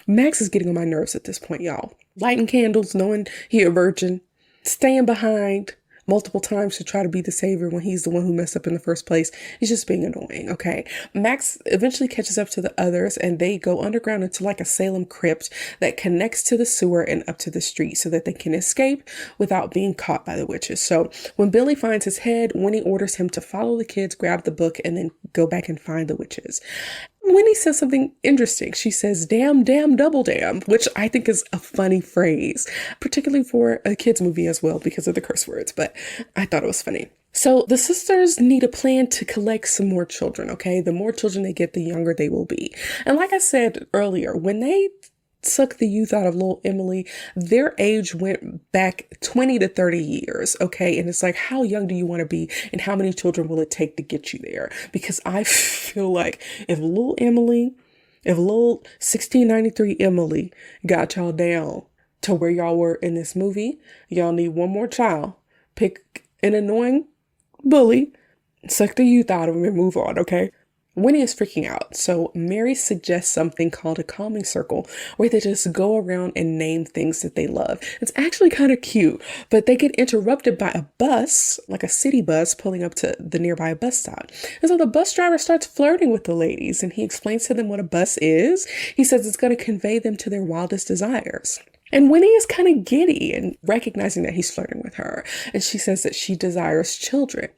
Max is getting on my nerves at this point, y'all. Lighting candles, knowing he a virgin, staying behind multiple times to try to be the savior when he's the one who messed up in the first place. He's just being annoying, okay? Max eventually catches up to the others, and they go underground into like a Salem crypt that connects to the sewer and up to the street so that they can escape without being caught by the witches. So when Billy finds his head, Winnie orders him to follow the kids, grab the book, and then go back and find the witches. Winnie says something interesting. She says, damn, damn, double damn, which I think is a funny phrase, particularly for a kid's movie as well because of the curse words, but I thought it was funny. So the sisters need a plan to collect some more children, okay? The more children they get, the younger they will be. And like I said earlier, when they suck the youth out of little Emily, their age went back 20 to 30 years, okay? And it's like, how young do you want to be and how many children will it take to get you there? Because I feel like if little 1693 Emily got y'all down to where y'all were in this movie, y'all need one more child. Pick an annoying bully, suck the youth out of him and move on, okay? Winnie is freaking out, so Mary suggests something called a calming circle where they just go around and name things that they love. It's actually kind of cute, but they get interrupted by a bus, like a city bus, pulling up to the nearby bus stop. And so the bus driver starts flirting with the ladies, and he explains to them what a bus is. He says it's going to convey them to their wildest desires. And Winnie is kind of giddy and recognizing that he's flirting with her. And she says that she desires children.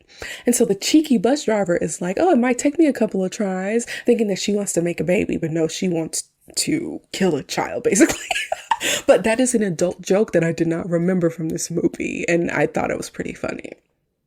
And so the cheeky bus driver is like, oh, it might take me a couple of tries, thinking that she wants to make a baby. But no, she wants to kill a child, basically. But that is an adult joke that I did not remember from this movie. And I thought it was pretty funny.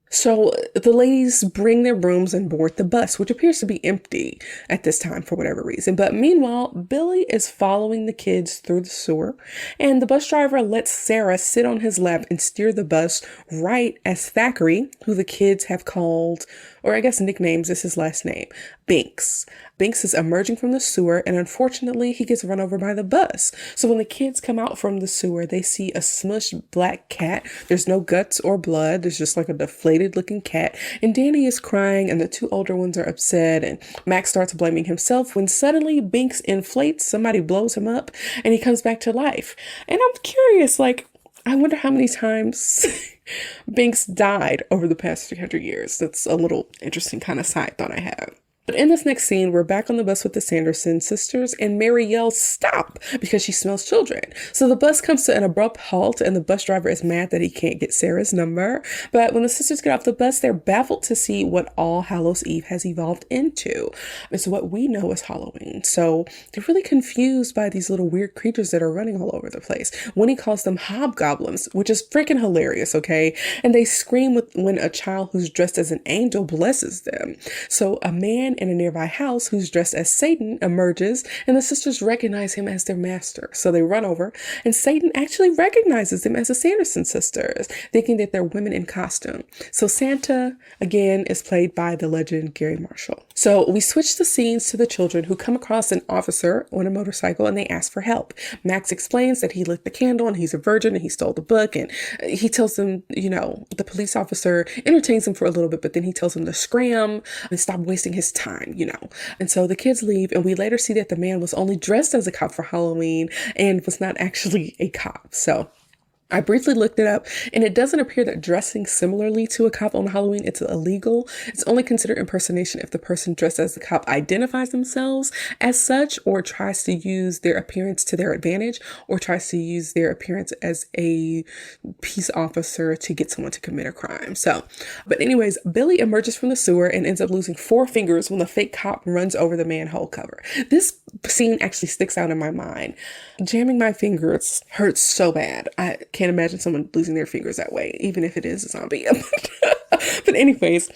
So the ladies bring their brooms and board the bus, which appears to be empty at this time for whatever reason. But meanwhile, Billy is following the kids through the sewer, and the bus driver lets Sarah sit on his lap and steer the bus right as Thackeray, who the kids have called, or I guess nicknames is his last name, Binks. Binks is emerging from the sewer, and unfortunately, he gets run over by the bus. So when the kids come out from the sewer, they see a smushed black cat. There's no guts or blood. There's just like a deflated looking cat. And Danny is crying, and the two older ones are upset, and Max starts blaming himself when suddenly Binks inflates, somebody blows him up, and he comes back to life. And I'm curious, like, I wonder how many times Binks died over the past 300 years. That's a little interesting kind of side thought I have. But in this next scene, we're back on the bus with the Sanderson sisters, and Mary yells, "Stop!" because she smells children. So the bus comes to an abrupt halt, and the bus driver is mad that he can't get Sarah's number. But when the sisters get off the bus, they're baffled to see what All Hallows Eve has evolved into. It's what we know as Halloween. So they're really confused by these little weird creatures that are running all over the place. Winnie calls them hobgoblins, which is freaking hilarious, okay? And they scream when a child who's dressed as an angel blesses them. So a man in a nearby house who's dressed as Satan emerges, and the sisters recognize him as their master. So they run over, and Satan actually recognizes them as the Sanderson sisters, thinking that they're women in costume. So Santa, again, is played by the legend Gary Marshall. So we switch the scenes to the children who come across an officer on a motorcycle, and they ask for help. Max explains that he lit the candle and he's a virgin and he stole the book, and he tells them, the police officer entertains them for a little bit, but then he tells them to scram and stop wasting his time. And so the kids leave, and we later see that the man was only dressed as a cop for Halloween and was not actually a cop. So I briefly looked it up, and it doesn't appear that dressing similarly to a cop on Halloween, it's illegal. It's only considered impersonation if the person dressed as the cop identifies themselves as such, or tries to use their appearance to their advantage, or tries to use their appearance as a peace officer to get someone to commit a crime. So, but anyways, Billy emerges from the sewer and ends up losing 4 fingers when the fake cop runs over the manhole cover. This scene actually sticks out in my mind. Jamming my fingers hurts so bad. I can't imagine someone losing their fingers that way, even if it is a zombie. But anyways,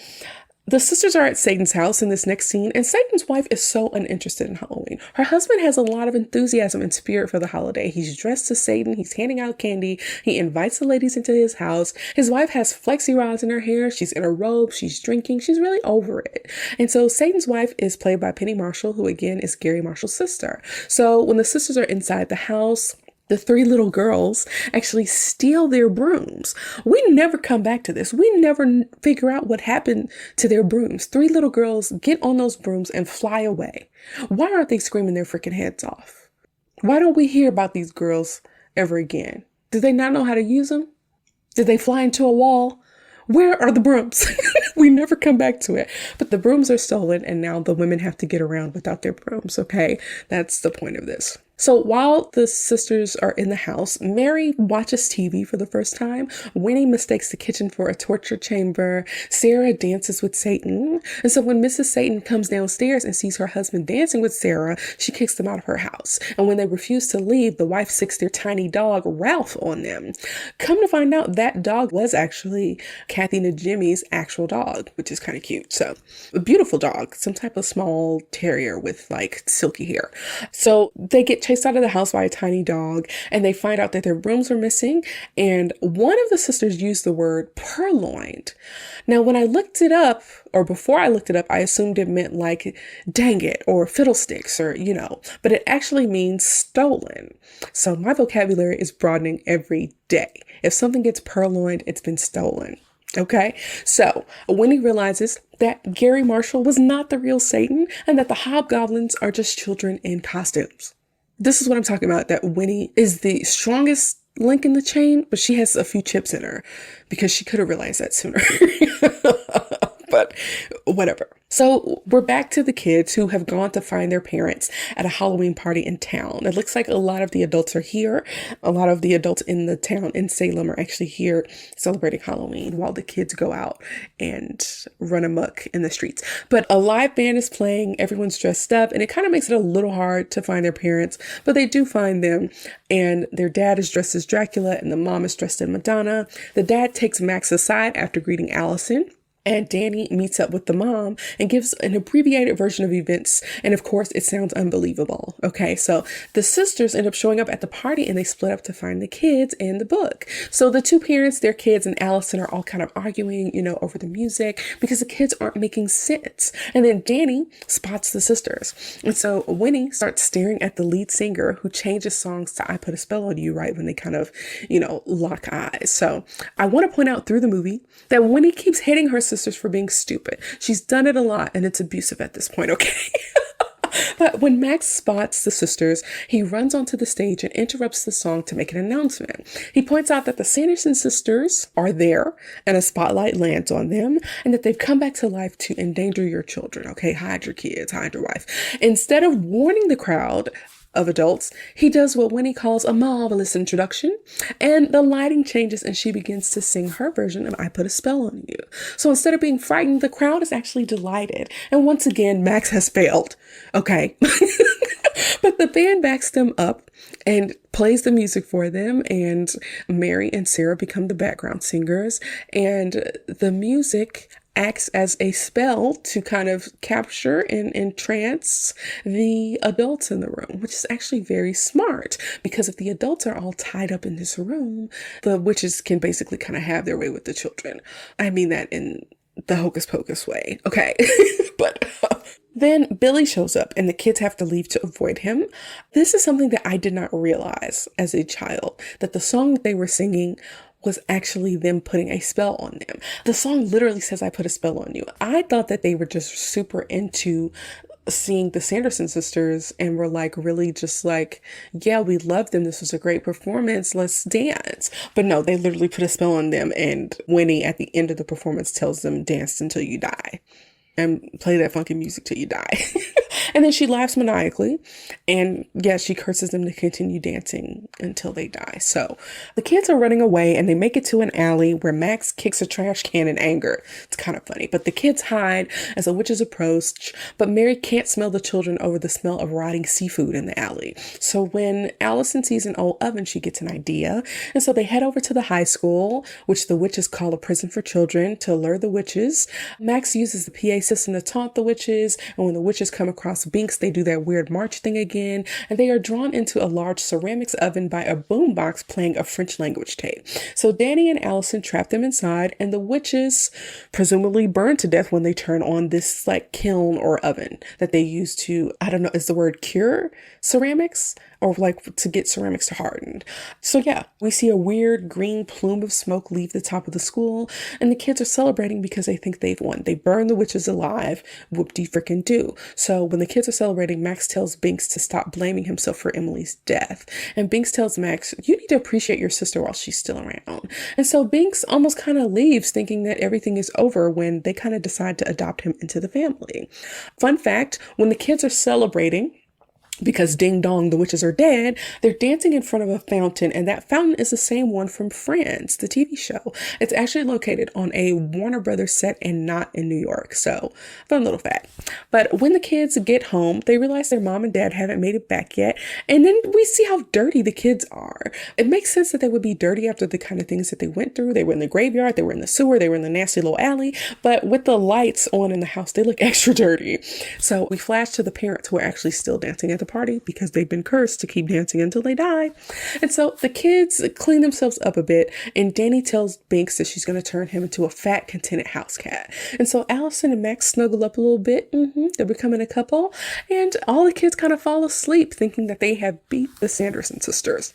The sisters are at Satan's house in this next scene, and Satan's wife is so uninterested in Halloween. Her husband has a lot of enthusiasm and spirit for the holiday. He's dressed as Satan, he's handing out candy, he invites the ladies into his house. His wife has flexi rods in her hair, she's in a robe, she's drinking, she's really over it. And so Satan's wife is played by Penny Marshall, who again is Gary Marshall's sister. So when the sisters are inside the house, the three little girls actually steal their brooms. We never come back to this. We never figure out what happened to their brooms. Three little girls get on those brooms and fly away. Why aren't they screaming their freaking heads off? Why don't we hear about these girls ever again? Did they not know how to use them? Did they fly into a wall? Where are the brooms? We never come back to it. But the brooms are stolen, and now the women have to get around without their brooms, okay? That's the point of this. So while the sisters are in the house, Mary watches TV for the first time. Winnie mistakes the kitchen for a torture chamber. Sarah dances with Satan. And so when Mrs. Satan comes downstairs and sees her husband dancing with Sarah, she kicks them out of her house. And when they refuse to leave, the wife sicks their tiny dog, Ralph, on them. Come to find out, that dog was actually Kathy Najimy's actual dog, which is kind of cute. So a beautiful dog, some type of small terrier with like silky hair. So they get chased out of the house by a tiny dog, and they find out that their brooms are missing, and one of the sisters used the word purloined. Now, when I looked it up, or before I looked it up, I assumed it meant like dang it or fiddlesticks or, but it actually means stolen. So my vocabulary is broadening every day. If something gets purloined, it's been stolen. Okay, so Winnie realizes that Gary Marshall was not the real Satan and that the hobgoblins are just children in costumes. This is what I'm talking about, that Winnie is the strongest link in the chain, but she has a few chips in her because she could have realized that sooner. But whatever. So we're back to the kids who have gone to find their parents at a Halloween party in town. It looks like a lot of the adults are here. A lot of the adults in the town in Salem are actually here celebrating Halloween while the kids go out and run amok in the streets. But a live band is playing, everyone's dressed up, and it kind of makes it a little hard to find their parents, but they do find them. And their dad is dressed as Dracula and the mom is dressed in Madonna. The dad takes Max aside after greeting Allison. And Danny meets up with the mom and gives an abbreviated version of events. And of course, it sounds unbelievable. Okay, so the sisters end up showing up at the party and they split up to find the kids and the book. So the two parents, their kids, and Allison are all kind of arguing, over the music because the kids aren't making sense. And then Danny spots the sisters. And so Winnie starts staring at the lead singer who changes songs to I Put a Spell on You right when they kind of, lock eyes. So I want to point out through the movie that Winnie keeps hitting her sisters for being stupid. She's done it a lot and it's abusive at this point, okay? But when Max spots the sisters, he runs onto the stage and interrupts the song to make an announcement. He points out that the Sanderson sisters are there and a spotlight lands on them and that they've come back to life to endanger your children. Okay, hide your kids, hide your wife. Instead of warning the crowd of adults, he does what Winnie calls a marvelous introduction, and the lighting changes and she begins to sing her version of I Put a Spell on You. So instead of being frightened, the crowd is actually delighted. And once again, Max has failed. Okay. But the band backs them up and plays the music for them, and Mary and Sarah become the background singers, and the music acts as a spell to kind of capture and entrance the adults in the room, which is actually very smart because if the adults are all tied up in this room, the witches can basically kind of have their way with the children. I mean that in the Hocus Pocus way. Okay. But then Billy shows up and the kids have to leave to avoid him. This is something that I did not realize as a child, that the song that they were singing was actually them putting a spell on them. The song literally says, I put a spell on you. I thought that they were just super into seeing the Sanderson sisters and were like really just like, yeah, we love them. This was a great performance. Let's dance. But no, they literally put a spell on them. And Winnie at the end of the performance tells them, dance until you die and play that funky music till you die. And then she laughs maniacally. And yes, she curses them to continue dancing until they die. So the kids are running away and they make it to an alley where Max kicks a trash can in anger. It's kind of funny. But the kids hide as the witches approach. But Mary can't smell the children over the smell of rotting seafood in the alley. So when Allison sees an old oven, she gets an idea. And so they head over to the high school, which the witches call a prison for children, to lure the witches. Max uses the PA system to taunt the witches. And when the witches come across Binks, they do that weird march thing again. And they are drawn into a large ceramics oven by a boombox playing a French language tape. So Danny and Allison trap them inside, and the witches presumably burn to death when they turn on this like kiln or oven that they use to, I don't know, is the word cure ceramics or like to get ceramics to harden. So yeah, we see a weird green plume of smoke leave the top of the school, and the kids are celebrating because they think they've won. They burn the witches alive. Whoop-de-frickin' do. So when the kids are celebrating, Max tells Binks to stop blaming himself for Emily's death. And Binks tells Max, you need to appreciate your sister while she's still around. And so Binks almost kind of leaves thinking that everything is over when they kind of decide to adopt him into the family. Fun fact, when the kids are celebrating, because ding dong, the witches are dead, they're dancing in front of a fountain, and that fountain is the same one from Friends, the TV show. It's actually located on a Warner Brothers set and not in New York. So, fun little fact. But when the kids get home, they realize their mom and dad haven't made it back yet, and then we see how dirty the kids are. It makes sense that they would be dirty after the kind of things that they went through. They were in the graveyard, they were in the sewer, they were in the nasty little alley, but with the lights on in the house, they look extra dirty. So we flash to the parents who are actually still dancing at the party because they've been cursed to keep dancing until they die. And so the kids clean themselves up a bit, and Danny tells Binks that she's going to turn him into a fat, contented house cat. And so Allison and Max snuggle up a little bit. They're becoming a couple, and all the kids kind of fall asleep thinking that they have beat the Sanderson sisters.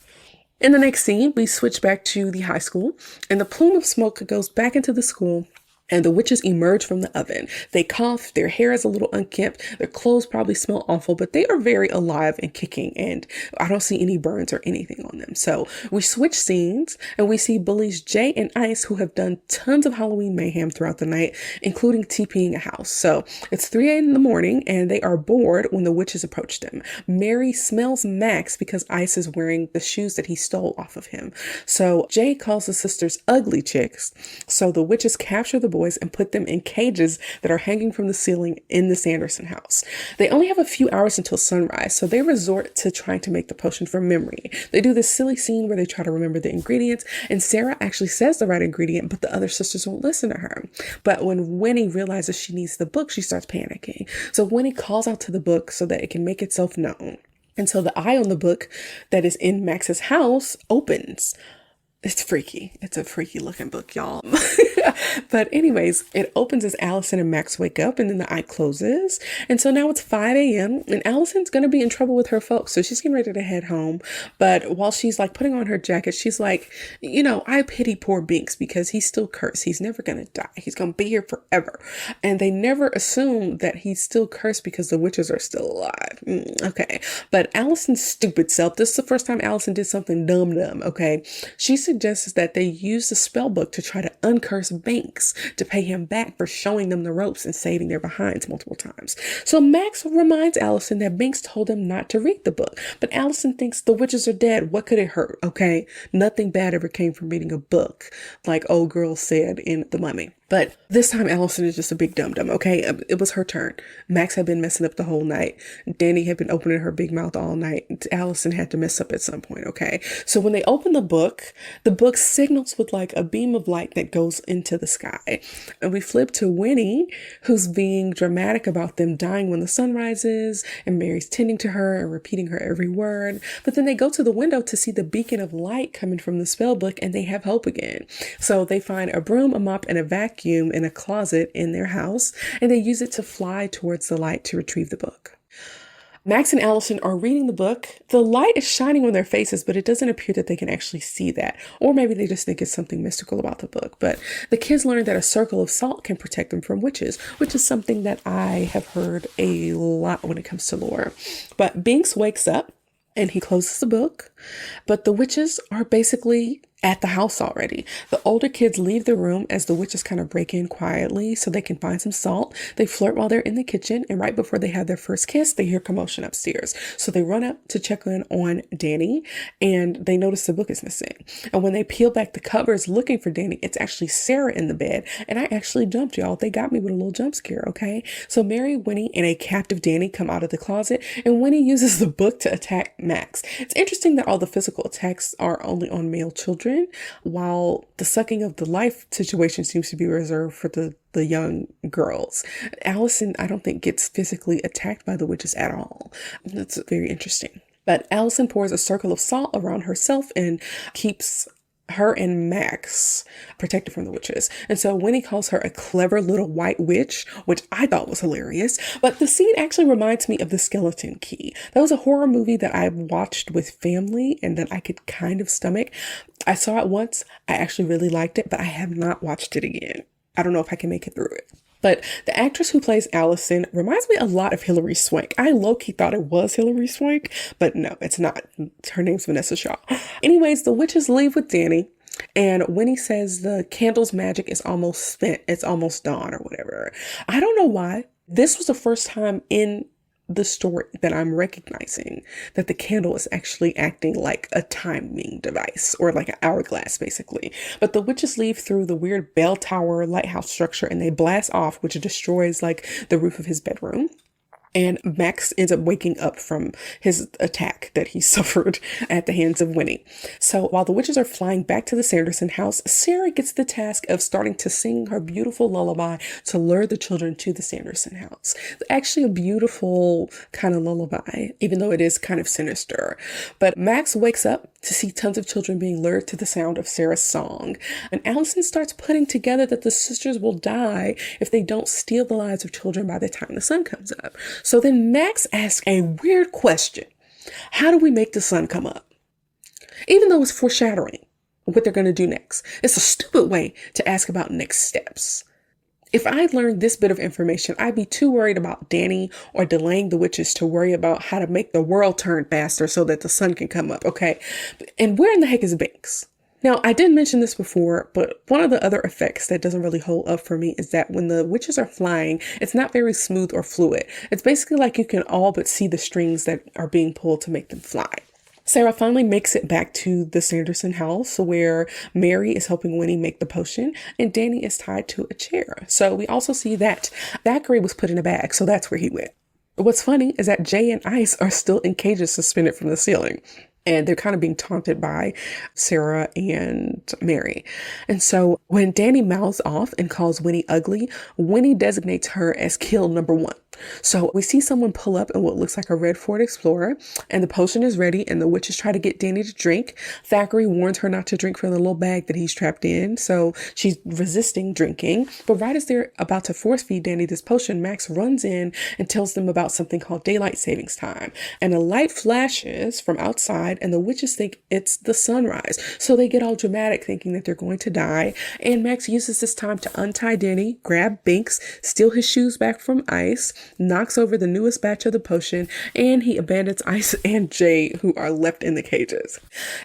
In the next scene, we switch back to the high school, and the plume of smoke goes back into the school, and the witches emerge from the oven. They cough, their hair is a little unkempt, their clothes probably smell awful, but they are very alive and kicking, and I don't see any burns or anything on them. So we switch scenes, and we see bullies Jay and Ice, who have done tons of Halloween mayhem throughout the night, including TPing a house. So it's 3 a.m. in the morning, and they are bored when the witches approach them. Mary smells Max because Ice is wearing the shoes that he stole off of him. So Jay calls the sisters ugly chicks, so the witches capture the boys and put them in cages that are hanging from the ceiling in the Sanderson house. They only have a few hours until sunrise, so they resort to trying to make the potion from memory. They do this silly scene where they try to remember the ingredients, and Sarah actually says the right ingredient, but the other sisters won't listen to her. But when Winnie realizes she needs the book, she starts panicking. So Winnie calls out to the book so that it can make itself known. And so the eye on the book that is in Max's house opens. It's freaky. It's a freaky looking book, y'all. But anyways, it opens as Allison and Max wake up, and then the eye closes. And so now it's 5 a.m. and Allison's going to be in trouble with her folks. So she's getting ready to head home. But while she's like putting on her jacket, she's like, I pity poor Binks because he's still cursed. He's never going to die. He's going to be here forever. And they never assume that he's still cursed because the witches are still alive. Okay. But Allison's stupid self, this is the first time Allison did something dumb. Okay. She suggests that they use the spell book to try to uncurse Binks to pay him back for showing them the ropes and saving their behinds multiple times. So Max reminds Allison that Binks told him not to read the book, but Allison thinks the witches are dead. What could it hurt? Okay. Nothing bad ever came from reading a book, like old girl said in The Mummy. But this time, Allison is just a big dum-dum, okay? It was her turn. Max had been messing up the whole night. Danny had been opening her big mouth all night. Allison had to mess up at some point, okay? So when they open the book signals with like a beam of light that goes into the sky. And we flip to Winnie, who's being dramatic about them dying when the sun rises, and Mary's tending to her and repeating her every word. But then they go to the window to see the beacon of light coming from the spell book, and they have hope again. So they find a broom, a mop, and a vacuum in a closet in their house, and they use it to fly towards the light to retrieve the book. Max and Allison are reading the book. The light is shining on their faces, but it doesn't appear that they can actually see that. Or maybe they just think it's something mystical about the book. But the kids learn that a circle of salt can protect them from witches, which is something that I have heard a lot when it comes to lore. But Binks wakes up, and he closes the book, But the witches are basically at the house already. The older kids leave the room as the witches kind of break in quietly so they can find some salt. They flirt while they're in the kitchen, and right before they have their first kiss, they hear commotion upstairs. So they run up to check in on Danny, and they notice the book is missing. And when they peel back the covers looking for Danny, it's actually Sarah in the bed. And I actually jumped, y'all. They got me with a little jump scare, okay? So Mary, Winnie, and a captive Danny come out of the closet, and Winnie uses the book to attack Max. It's interesting that all the physical attacks are only on male children, while the sucking of the life situation seems to be reserved for the young girls. Allison, I don't think, gets physically attacked by the witches at all. That's very interesting. But Allison pours a circle of salt around herself and keeps her and Max protected from the witches. And so Winnie calls her a clever little white witch, which I thought was hilarious. But the scene actually reminds me of The Skeleton Key. That was a horror movie that I watched with family and that I could kind of stomach. I saw it once. I actually really liked it, but I have not watched it again. I don't know if I can make it through it. But the actress who plays Allison reminds me a lot of Hilary Swank. I low-key thought it was Hilary Swank, but no, it's not. Her name's Vanessa Shaw. Anyways, the witches leave with Danny, and Winnie says the candle's magic is almost spent. It's almost dawn or whatever. I don't know why. This was the first time in the story that I'm recognizing that the candle is actually acting like a timing device, or like an hourglass basically. But the witches leave through the weird bell tower lighthouse structure, and they blast off, which destroys like the roof of his bedroom. And Max ends up waking up from his attack that he suffered at the hands of Winnie. So while the witches are flying back to the Sanderson house, Sarah gets the task of starting to sing her beautiful lullaby to lure the children to the Sanderson house. It's actually a beautiful kind of lullaby, even though it is kind of sinister. But Max wakes up to see tons of children being lured to the sound of Sarah's song. And Allison starts putting together that the sisters will die if they don't steal the lives of children by the time the sun comes up. So then Max asks a weird question. How do we make the sun come up? Even though it's foreshadowing what they're going to do next. It's a stupid way to ask about next steps. If I learned this bit of information, I'd be too worried about Danny or delaying the witches to worry about how to make the world turn faster so that the sun can come up, okay? And where in the heck is Banks? Now, I did mention this before, but one of the other effects that doesn't really hold up for me is that when the witches are flying, it's not very smooth or fluid. It's basically like you can all but see the strings that are being pulled to make them fly. Sarah finally makes it back to the Sanderson house where Mary is helping Winnie make the potion and Danny is tied to a chair. So we also see that Thackeray was put in a bag, so that's where he went. What's funny is that Jay and Ice are still in cages suspended from the ceiling. And they're kind of being taunted by Sarah and Mary. And so when Danny mouths off and calls Winnie ugly, Winnie designates her as kill number 1. So we see someone pull up in what looks like a red Ford Explorer, and the potion is ready, and the witches try to get Danny to drink. Thackeray warns her not to drink from the little bag that he's trapped in, so she's resisting drinking. But right as they're about to force feed Danny this potion, Max runs in and tells them about something called daylight savings time. And a light flashes from outside, and the witches think it's the sunrise. So they get all dramatic, thinking that they're going to die. And Max uses this time to untie Danny, grab Binks, steal his shoes back from Ice, knocks over the newest batch of the potion, and he abandons Ice and Jay, who are left in the cages.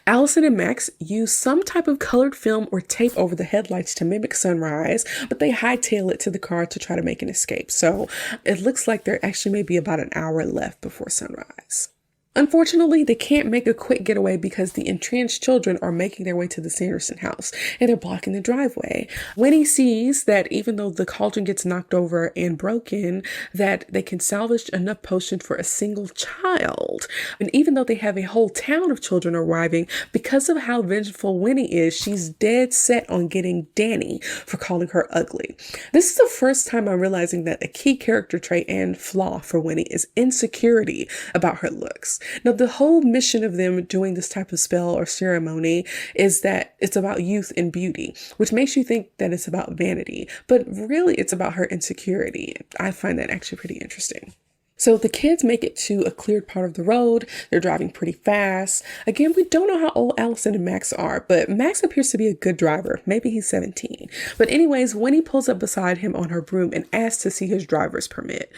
Allison and Max use some type of colored film or tape over the headlights to mimic sunrise, but they hightail it to the car to try to make an escape. So it looks like there actually may be about an hour left before sunrise. Unfortunately, they can't make a quick getaway because the entrenched children are making their way to the Sanderson house and they're blocking the driveway. Winnie sees that even though the cauldron gets knocked over and broken, that they can salvage enough potion for a single child. And even though they have a whole town of children arriving, because of how vengeful Winnie is, she's dead set on getting Danny for calling her ugly. This is the first time I'm realizing that a key character trait and flaw for Winnie is insecurity about her looks. Now, the whole mission of them doing this type of spell or ceremony is that it's about youth and beauty, which makes you think that it's about vanity, but really it's about her insecurity. I find that actually pretty interesting. So the kids make it to a cleared part of the road. They're driving pretty fast. Again, we don't know how old Allison and Max are, but Max appears to be a good driver. Maybe he's 17. But anyways, Winnie pulls up beside him on her broom and asks to see his driver's permit.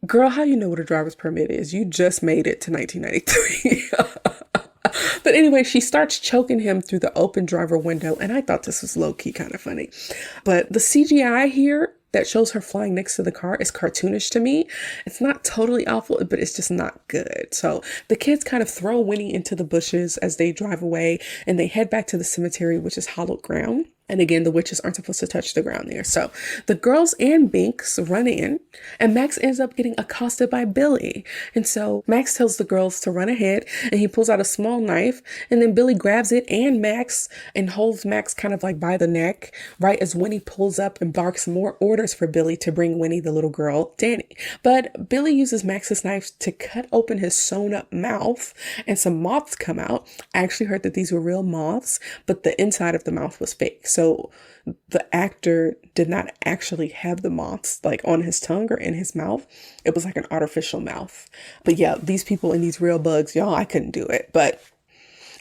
Girl, how you know what a driver's permit is? You just made it to 1993. But anyway, she starts choking him through the open driver window, and I thought this was low-key kind of funny. But the CGI here that shows her flying next to the car is cartoonish to me. It's not totally awful, but it's just not good. So the kids kind of throw Winnie into the bushes as they drive away, and they head back to the cemetery, which is hallowed ground. And again, the witches aren't supposed to touch the ground there. So the girls and Binks run in, and Max ends up getting accosted by Billy. And so Max tells the girls to run ahead, and he pulls out a small knife, and then Billy grabs it and Max and holds Max kind of like by the neck, right as Winnie pulls up and barks more orders for Billy to bring Winnie, the little girl, Danny. But Billy uses Max's knife to cut open his sewn up mouth, and some moths come out. I actually heard that these were real moths, but the inside of the mouth was fake. So the actor did not actually have the moths like on his tongue or in his mouth. It was like an artificial mouth. But yeah, these people and these real bugs, y'all, I couldn't do it. But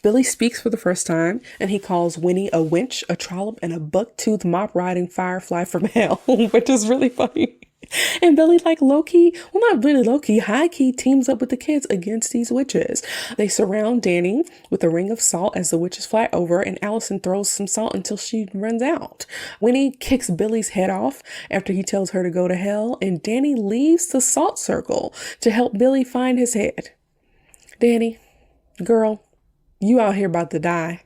Billy speaks for the first time, and he calls Winnie a winch, a trollop, and a buck-toothed mop-riding firefly from hell, which is really funny. And Billy, like low-key, well, not really low-key, high-key, teams up with the kids against these witches. They surround Danny with a ring of salt as the witches fly over, and Allison throws some salt until she runs out. Winnie kicks Billy's head off after he tells her to go to hell, and Danny leaves the salt circle to help Billy find his head. Danny, girl, you out here about to die,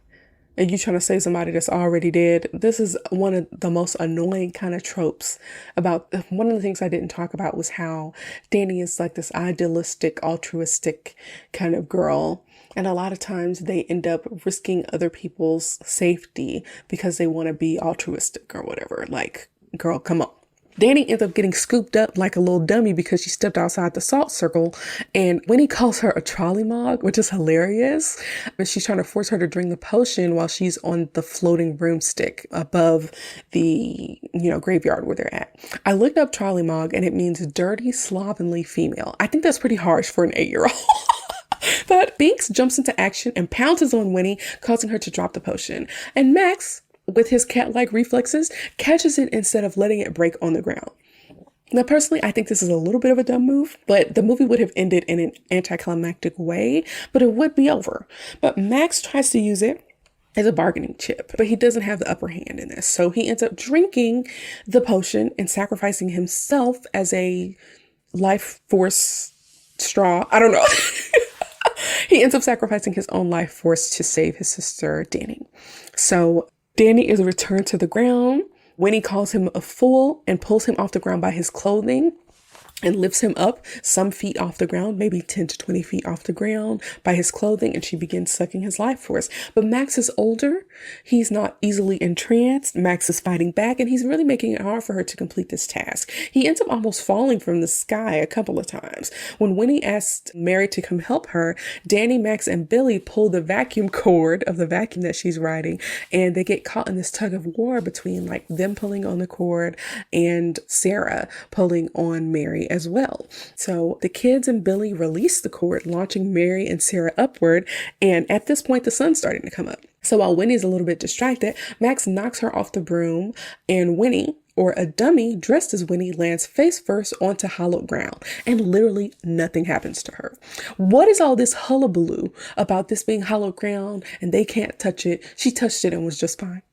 and you trying to save somebody that's already dead. This is one of the most annoying kind of tropes about, one of the things I didn't talk about was how Danny is like this idealistic, altruistic kind of girl. And a lot of times they end up risking other people's safety because they want to be altruistic or whatever. Like, girl, come on. Danny ends up getting scooped up like a little dummy because she stepped outside the salt circle. And Winnie calls her a trolley mog, which is hilarious. And she's trying to force her to drink the potion while she's on the floating broomstick above the, graveyard where they're at. I looked up trolley mog, and it means dirty, slovenly female. I think that's pretty harsh for an 8-year-old. But Binks jumps into action and pounces on Winnie, causing her to drop the potion. And Max, with his cat-like reflexes, catches it instead of letting it break on the ground. Now, personally, I think this is a little bit of a dumb move, but the movie would have ended in an anticlimactic way, but it would be over. But Max tries to use it as a bargaining chip, but he doesn't have the upper hand in this. So he ends up drinking the potion and sacrificing himself as a life force straw. I don't know. He ends up sacrificing his own life force to save his sister, Danny. So Danny is returned to the ground. Winnie calls him a fool and pulls him off the ground by his clothing and lifts him up some feet off the ground, maybe 10 to 20 feet off the ground by his clothing, and she begins sucking his life force. But Max is older. He's not easily entranced. Max is fighting back, and he's really making it hard for her to complete this task. He ends up almost falling from the sky a couple of times. When Winnie asked Mary to come help her, Danny, Max, and Billy pull the vacuum cord of the vacuum that she's riding, and they get caught in this tug of war between like them pulling on the cord and Sarah pulling on Mary as well. So the kids and Billy release the cord, launching Mary and Sarah upward. And at this point, the sun's starting to come up. So while Winnie's a little bit distracted, Max knocks her off the broom, and Winnie, or a dummy dressed as Winnie, lands face first onto hallowed ground, and literally nothing happens to her. What is all this hullabaloo about this being hallowed ground and they can't touch it? She touched it and was just fine.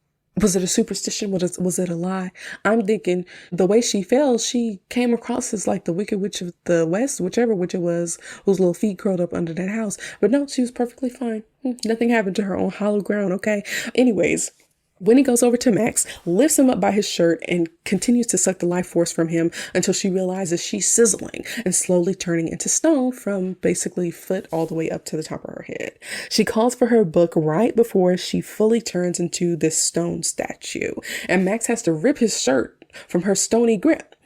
Was it a superstition? Was it a lie? I'm thinking the way she fell, she came across as like the Wicked Witch of the West, whichever witch it was, whose little feet curled up under that house. But no, she was perfectly fine. Nothing happened to her on hollow ground, okay? Anyways, Winnie goes over to Max, lifts him up by his shirt, and continues to suck the life force from him until she realizes she's sizzling and slowly turning into stone from basically foot all the way up to the top of her head. She calls for her book right before she fully turns into this stone statue, and Max has to rip his shirt from her stony grip.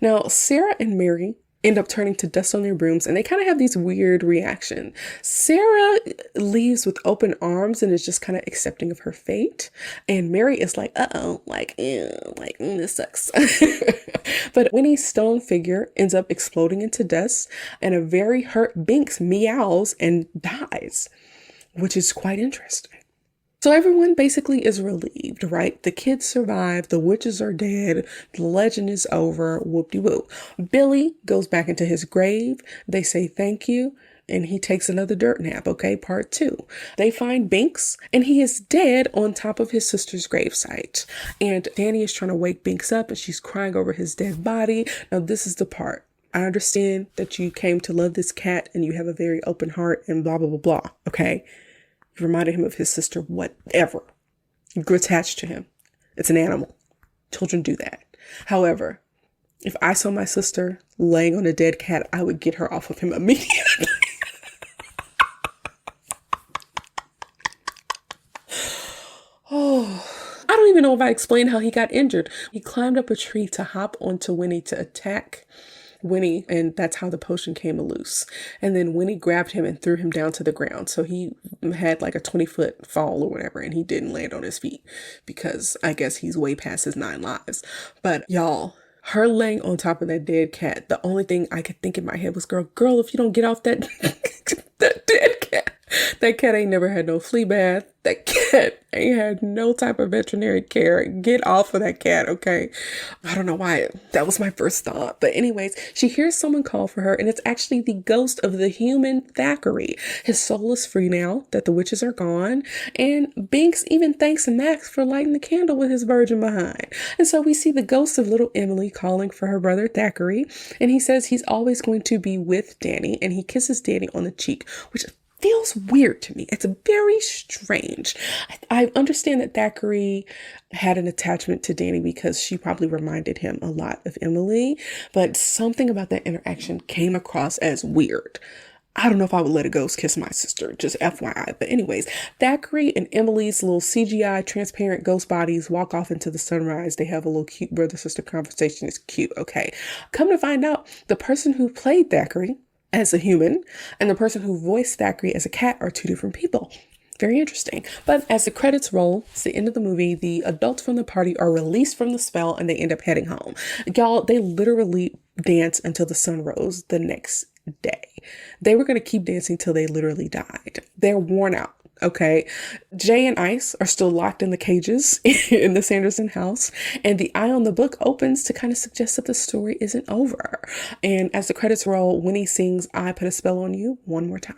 Now, Sarah and Mary end up turning to dust on their brooms, and they kind of have these weird reaction. Sarah leaves with open arms and is just kind of accepting of her fate. And Mary is like, uh-oh, like, ew, like, this sucks. But Winnie's stone figure ends up exploding into dust, and a very hurt Binks meows and dies, which is quite interesting. So everyone basically is relieved, right? The kids survive, the witches are dead, the legend is over, whoop-de-whoop. Billy goes back into his grave. They say thank you. and he takes another dirt nap. Okay, part 2. They find Binks, and he is dead on top of his sister's gravesite. And Danny is trying to wake Binks up, and she's crying over his dead body. Now, this is the part. I understand that you came to love this cat and you have a very open heart and blah, blah, blah, blah. Okay. You reminded him of his sister, whatever. You grew attached to him. It's an animal. Children do that. However, if I saw my sister laying on a dead cat, I would get her off of him immediately. Oh, I don't even know if I explained how he got injured. He climbed up a tree to hop onto Winnie to attack Winnie, and that's how the potion came loose. And then Winnie grabbed him and threw him down to the ground. So he had like a 20-foot fall or whatever, and he didn't land on his feet because I guess he's way past his 9 lives. But y'all, her laying on top of that dead cat, the only thing I could think in my head was, girl, if you don't get off that that dead cat. That cat ain't never had no flea bath. That cat ain't had no type of veterinary care. Get off of that cat, okay? I don't know why that was my first thought. But anyways, she hears someone call for her, and it's actually the ghost of the human Thackeray. His soul is free now that the witches are gone. And Binks even thanks Max for lighting the candle with his virgin behind. And so we see the ghost of little Emily calling for her brother Thackeray. And he says he's always going to be with Danny. And he kisses Danny on the cheek, which feels weird to me. It's very strange. I understand that Thackeray had an attachment to Danny because she probably reminded him a lot of Emily, but something about that interaction came across as weird. I don't know if I would let a ghost kiss my sister, just FYI. But anyways, Thackeray and Emily's little CGI transparent ghost bodies walk off into the sunrise. They have a little cute brother-sister conversation. It's cute, okay. Come to find out, the person who played Thackeray as a human and the person who voiced Thackeray as a cat are 2 different people. Very interesting. But as the credits roll, it's the end of the movie, the adults from the party are released from the spell and they end up heading home. Y'all, they literally dance until the sun rose the next day. They were going to keep dancing till they literally died. They're worn out. Okay, Jay and Ice are still locked in the cages in the Sanderson house, and the eye on the book opens to kind of suggest that the story isn't over. And as the credits roll, Winnie sings "I Put a Spell on You" one more time.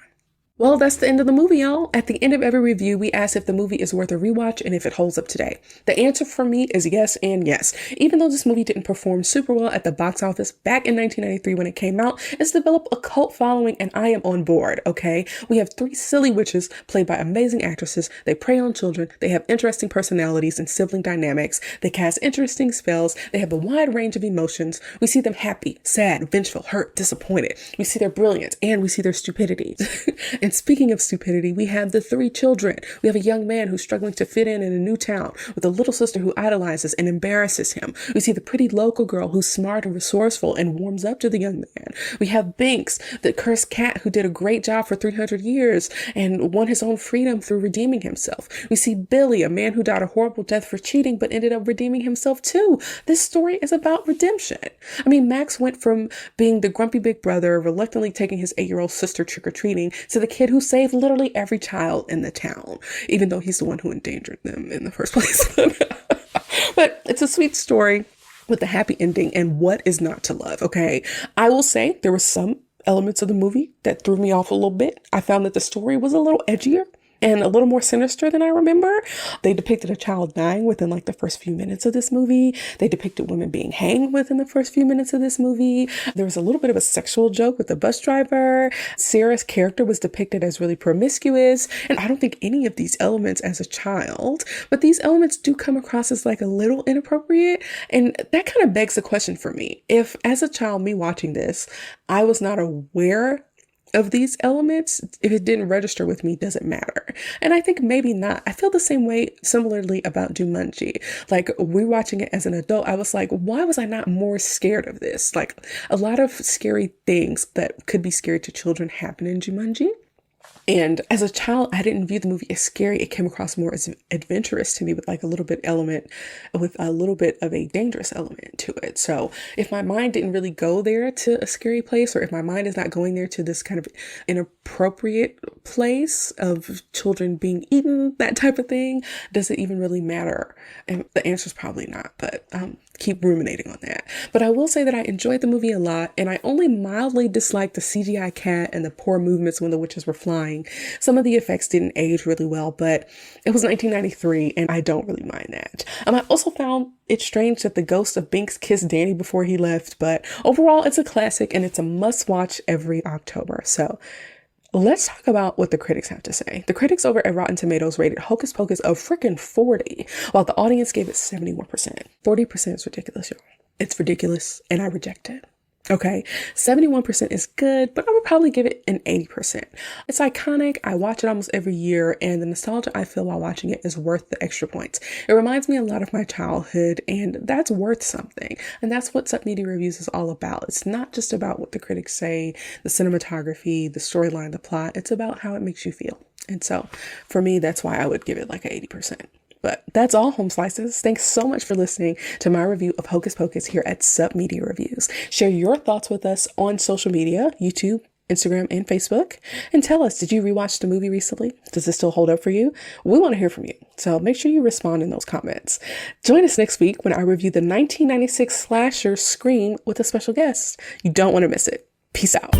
Well, that's the end of the movie, y'all. At the end of every review, we ask if the movie is worth a rewatch and if it holds up today. The answer for me is yes and yes. Even though this movie didn't perform super well at the box office back in 1993 when it came out, it's developed a cult following and I am on board, okay? We have 3 silly witches played by amazing actresses. They prey on children. They have interesting personalities and sibling dynamics. They cast interesting spells. They have a wide range of emotions. We see them happy, sad, vengeful, hurt, disappointed. We see their brilliance and we see their stupidity. And speaking of stupidity, we have the 3 children. We have a young man who's struggling to fit in a new town with a little sister who idolizes and embarrasses him. We see the pretty local girl who's smart and resourceful and warms up to the young man. We have Binks, the cursed cat who did a great job for 300 years and won his own freedom through redeeming himself. We see Billy, a man who died a horrible death for cheating but ended up redeeming himself too. This story is about redemption. I mean, Max went from being the grumpy big brother, reluctantly taking his 8-year-old sister trick-or-treating, to the kid who saved literally every child in the town, even though he's the one who endangered them in the first place. But it's a sweet story with a happy ending, and what is not to love, okay? I will say there were some elements of the movie that threw me off a little bit. I found that the story was a little edgier and a little more sinister than I remember. They depicted a child dying within like the first few minutes of this movie. They depicted women being hanged within the first few minutes of this movie. There was a little bit of a sexual joke with the bus driver. Sarah's character was depicted as really promiscuous. And I don't think any of these elements as a child, but these elements do come across as like a little inappropriate. And that kind of begs the question for me. If as a child, me watching this, I was not aware of these elements, if it didn't register with me, does it matter? And I think maybe not. I feel the same way similarly about Jumanji. Like, rewatching it as an adult, I was like, why was I not more scared of this? Like, a lot of scary things that could be scary to children happen in Jumanji. And as a child, I didn't view the movie as scary. It came across more as adventurous to me with like a little bit of a dangerous element to it. So if my mind didn't really go there to a scary place, or if my mind is not going there to this kind of inappropriate place of children being eaten, that type of thing, does it even really matter? And the answer is probably not. But keep ruminating on that. But I will say that I enjoyed the movie a lot, and I only mildly disliked the CGI cat and the poor movements when the witches were flying. Some of the effects didn't age really well, but it was 1993, and I don't really mind that. I also found it strange that the ghost of Binks kissed Danny before he left, but overall, it's a classic, and it's a must-watch every October. So let's talk about what the critics have to say. The critics over at Rotten Tomatoes rated Hocus Pocus a freaking 40, while the audience gave it 71%. 40% is ridiculous, y'all. It's ridiculous, and I reject it. Okay, 71% is good, but I would probably give it an 80%. It's iconic. I watch it almost every year, and the nostalgia I feel while watching it is worth the extra points. It reminds me a lot of my childhood, and that's worth something. And that's what Sup Media Reviews is all about. It's not just about what the critics say, the cinematography, the storyline, the plot. It's about how it makes you feel. And so for me, that's why I would give it like an 80%. But that's all, Home Slices. Thanks so much for listening to my review of Hocus Pocus here at Sup Media Reviews. Share your thoughts with us on social media, YouTube, Instagram, and Facebook. And tell us, did you rewatch the movie recently? Does it still hold up for you? We want to hear from you. So make sure you respond in those comments. Join us next week when I review the 1996 slasher Scream with a special guest. You don't want to miss it. Peace out.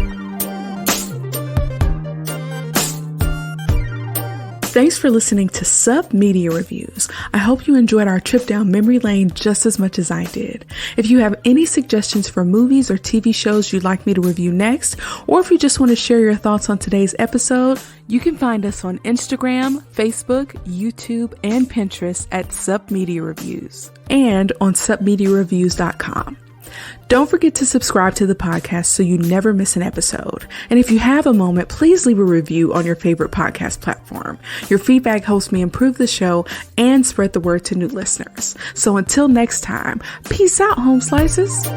Thanks for listening to Sup Media Reviews. I hope you enjoyed our trip down memory lane just as much as I did. If you have any suggestions for movies or TV shows you'd like me to review next, or if you just want to share your thoughts on today's episode, you can find us on Instagram, Facebook, YouTube, and Pinterest at Sup Media Reviews, and on supmediareviews.com. Don't forget to subscribe to the podcast so you never miss an episode. And if you have a moment, please leave a review on your favorite podcast platform. Your feedback helps me improve the show and spread the word to new listeners. So until next time, peace out, Home Slices.